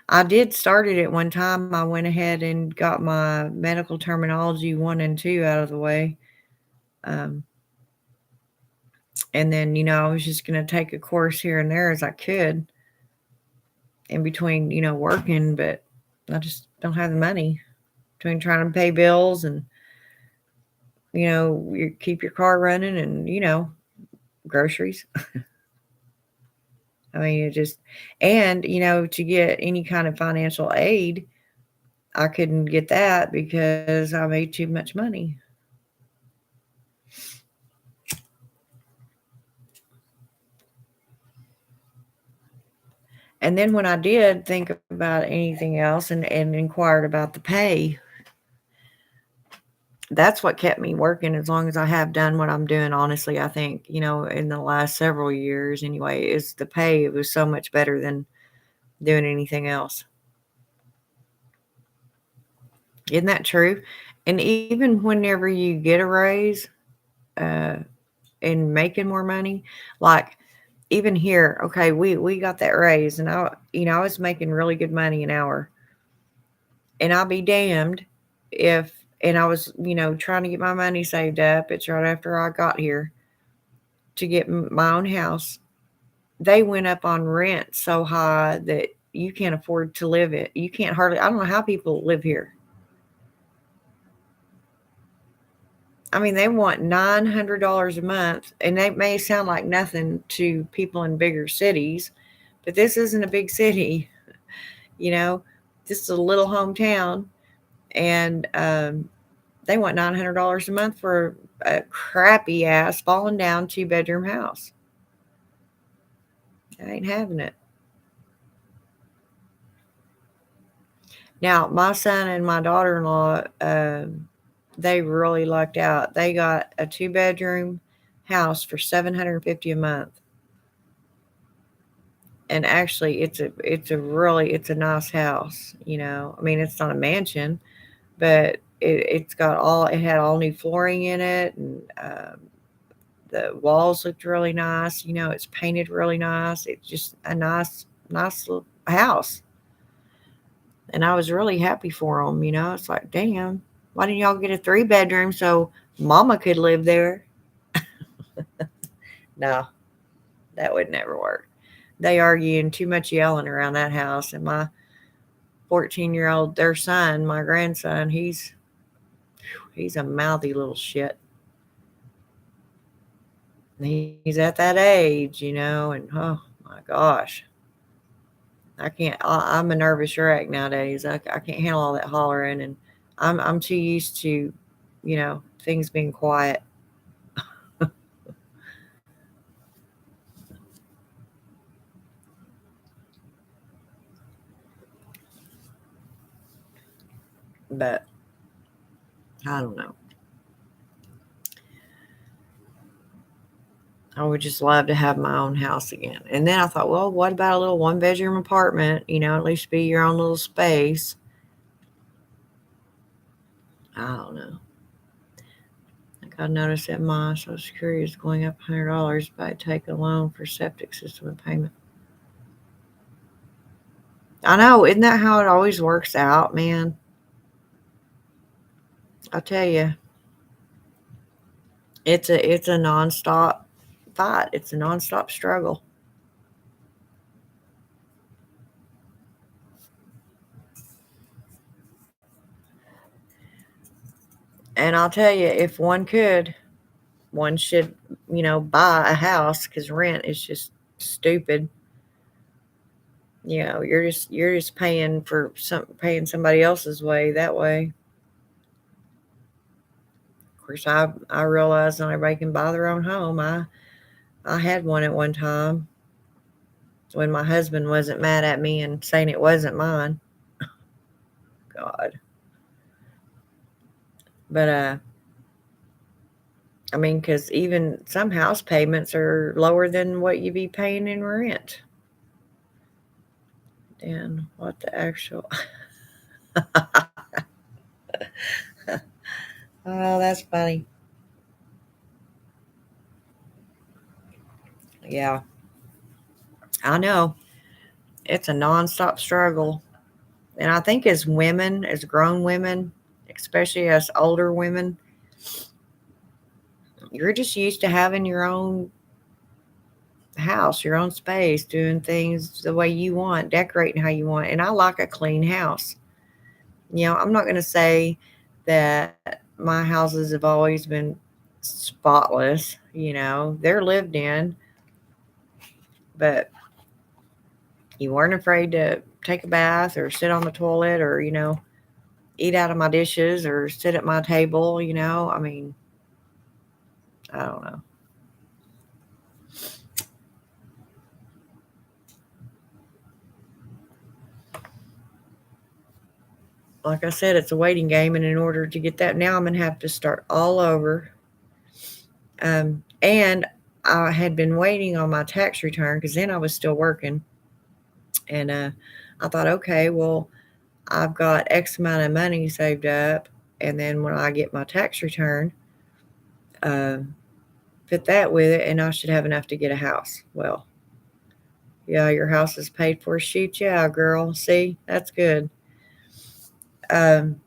I did start it at one time. I went ahead and got my medical terminology 1 and 2 out of the way. Um, and then, I was just gonna take a course here and there as I could in between, working, but I just don't have the money between trying to pay bills and, you keep your car running and, groceries. I mean, it just and, to get any kind of financial aid, I couldn't get that because I made too much money. And then when I did think about anything else and inquired about the pay, that's what kept me working as long as I have done what I'm doing. Honestly, I think, in the last several years anyway, is the pay. It was so much better than doing anything else. Isn't that true? And even whenever you get a raise, uh, and making more money, like even here, okay, we got that raise, and I was making really good money an hour, and I'll be damned if, and I was, trying to get my money saved up. It's right after I got here to get my own house. They went up on rent so high that you can't afford to live it. You can't hardly. I don't know how people live here. I mean, they want $900 a month, and that may sound like nothing to people in bigger cities, but this isn't a big city, you know. This is a little hometown, and they want $900 a month for a crappy ass, falling down 2-bedroom house. I ain't having it. Now, my son and my daughter-in-law, they really lucked out. They got a 2-bedroom house for $750 a month. And actually it's a nice house, I mean, it's not a mansion, but it had all new flooring in it, and the walls looked really nice, it's painted really nice. It's just a nice little house, and I was really happy for them. It's like, damn, why didn't y'all get a 3-bedroom so mama could live there? No, that would never work. They arguing too much, yelling around that house, and my 14-year-old, their son, my grandson, he's a mouthy little shit. He's at that age, and oh my gosh, I can't. I'm a nervous wreck nowadays. I can't handle all that hollering, and I'm too used to, things being quiet. But I don't know. I would just love to have my own house again. And then I thought, well, what about a little 1-bedroom apartment? At least be your own little space. I don't know. I noticed that my Social Security is going up $100 if I take a loan for septic system and payment. I know, isn't that how it always works out, man? I tell you, it's a nonstop fight. It's a nonstop struggle. And I'll tell you, if one could, one should, buy a house, because rent is just stupid. You're just paying somebody else's way that way. Of course, I realize not everybody can buy their own home. I had one at one time when my husband wasn't mad at me and saying it wasn't mine. God. But I mean, because even some house payments are lower than what you be paying in rent. And what the actual? Oh, that's funny. Yeah, I know. It's a nonstop struggle. And I think as women, as grown women, especially as older women, you're just used to having your own house, your own space, doing things the way you want, decorating how you want. And I like a clean house. I'm not going to say that my houses have always been spotless, they're lived in, but you weren't afraid to take a bath or sit on the toilet or, eat out of my dishes or sit at my table, I mean, I don't know. Like I said, it's a waiting game, and in order to get that, now I'm gonna have to start all over. And I had been waiting on my tax return because then I was still working, and I thought, okay, well, I've got X amount of money saved up, and then when I get my tax return, put that with it, and I should have enough to get a house. Well, yeah, your house is paid for. Shoot, yeah, girl. See, that's good. Um,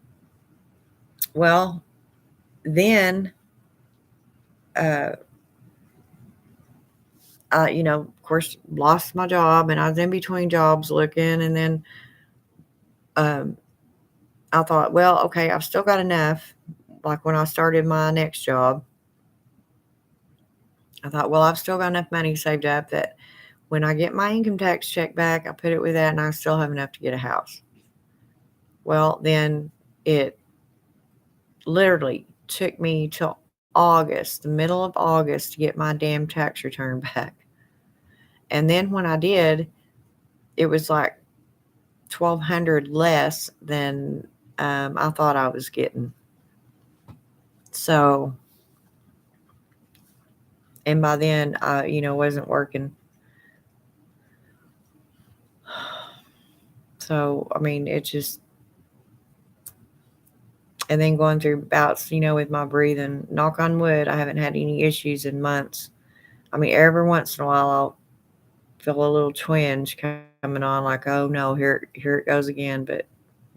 well, then, uh, of course, lost my job, and I was in between jobs looking, and then um, I thought, well, okay, I've still got enough. Like when I started my next job, I thought, well, I've still got enough money saved up that when I get my income tax check back, I put it with that, and I still have enough to get a house. Well, then it literally took me till August, the middle of August, to get my damn tax return back. And then when I did, it was like 1,200 less than I thought I was getting. So, and by then, I, wasn't working. So, I mean, it just, and then going through bouts, with my breathing. Knock on wood, I haven't had any issues in months. I mean, every once in a while, I'll feel a little twinge coming on, like, oh no, here it goes again, but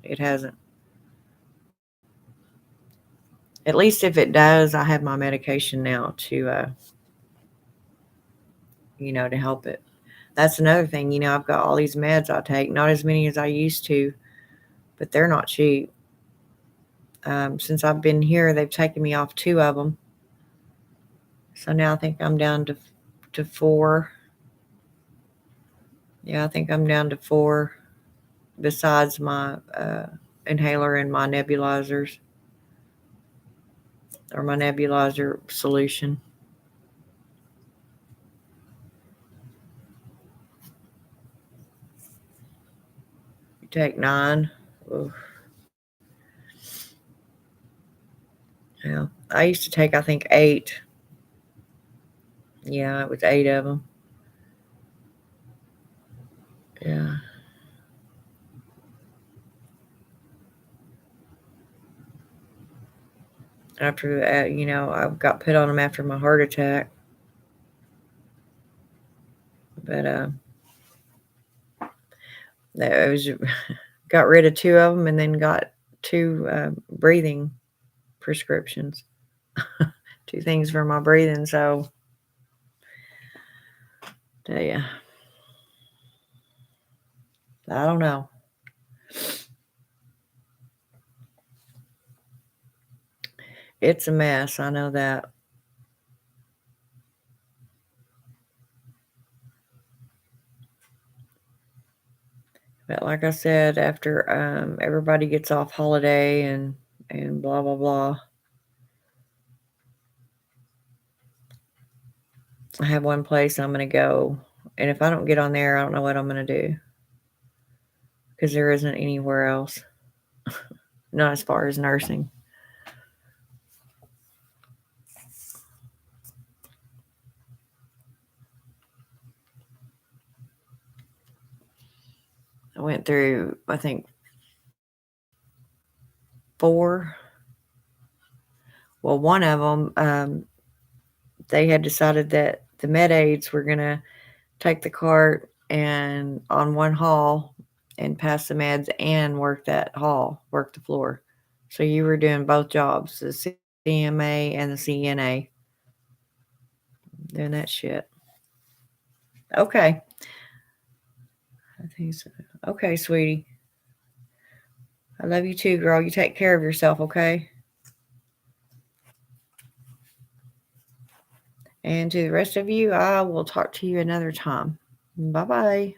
it hasn't. At least if it does, I have my medication now to help it. That's another thing, I've got all these meds I take, not as many as I used to, but they're not cheap. Since I've been here, they've taken me off 2 of them. So now I think I'm down to 4. Yeah, I think I'm down to 4 besides my inhaler and my nebulizers or my nebulizer solution. You take 9. Oof. Yeah, I used to take, I think, 8. Yeah, it was 8 of them. Yeah. After that, I got put on them after my heart attack. But that was got rid of 2 of them and then got 2 breathing prescriptions. 2 things for my breathing. So, tell you, I don't know. It's a mess. I know that. But like I said, after everybody gets off holiday and blah blah blah, I have one place I'm gonna go, and if I don't get on there, I don't know what I'm gonna do because there isn't anywhere else. Not as far as nursing. I went through, I think, 4. Well, one of them, they had decided that the med aides were gonna take the cart and on one haul and pass the meds and work that hall, work the floor. So you were doing both jobs, the CMA and the CNA. Doing that shit. Okay. I think so. Okay, sweetie. I love you too, girl. You take care of yourself, okay? And to the rest of you, I will talk to you another time. Bye bye.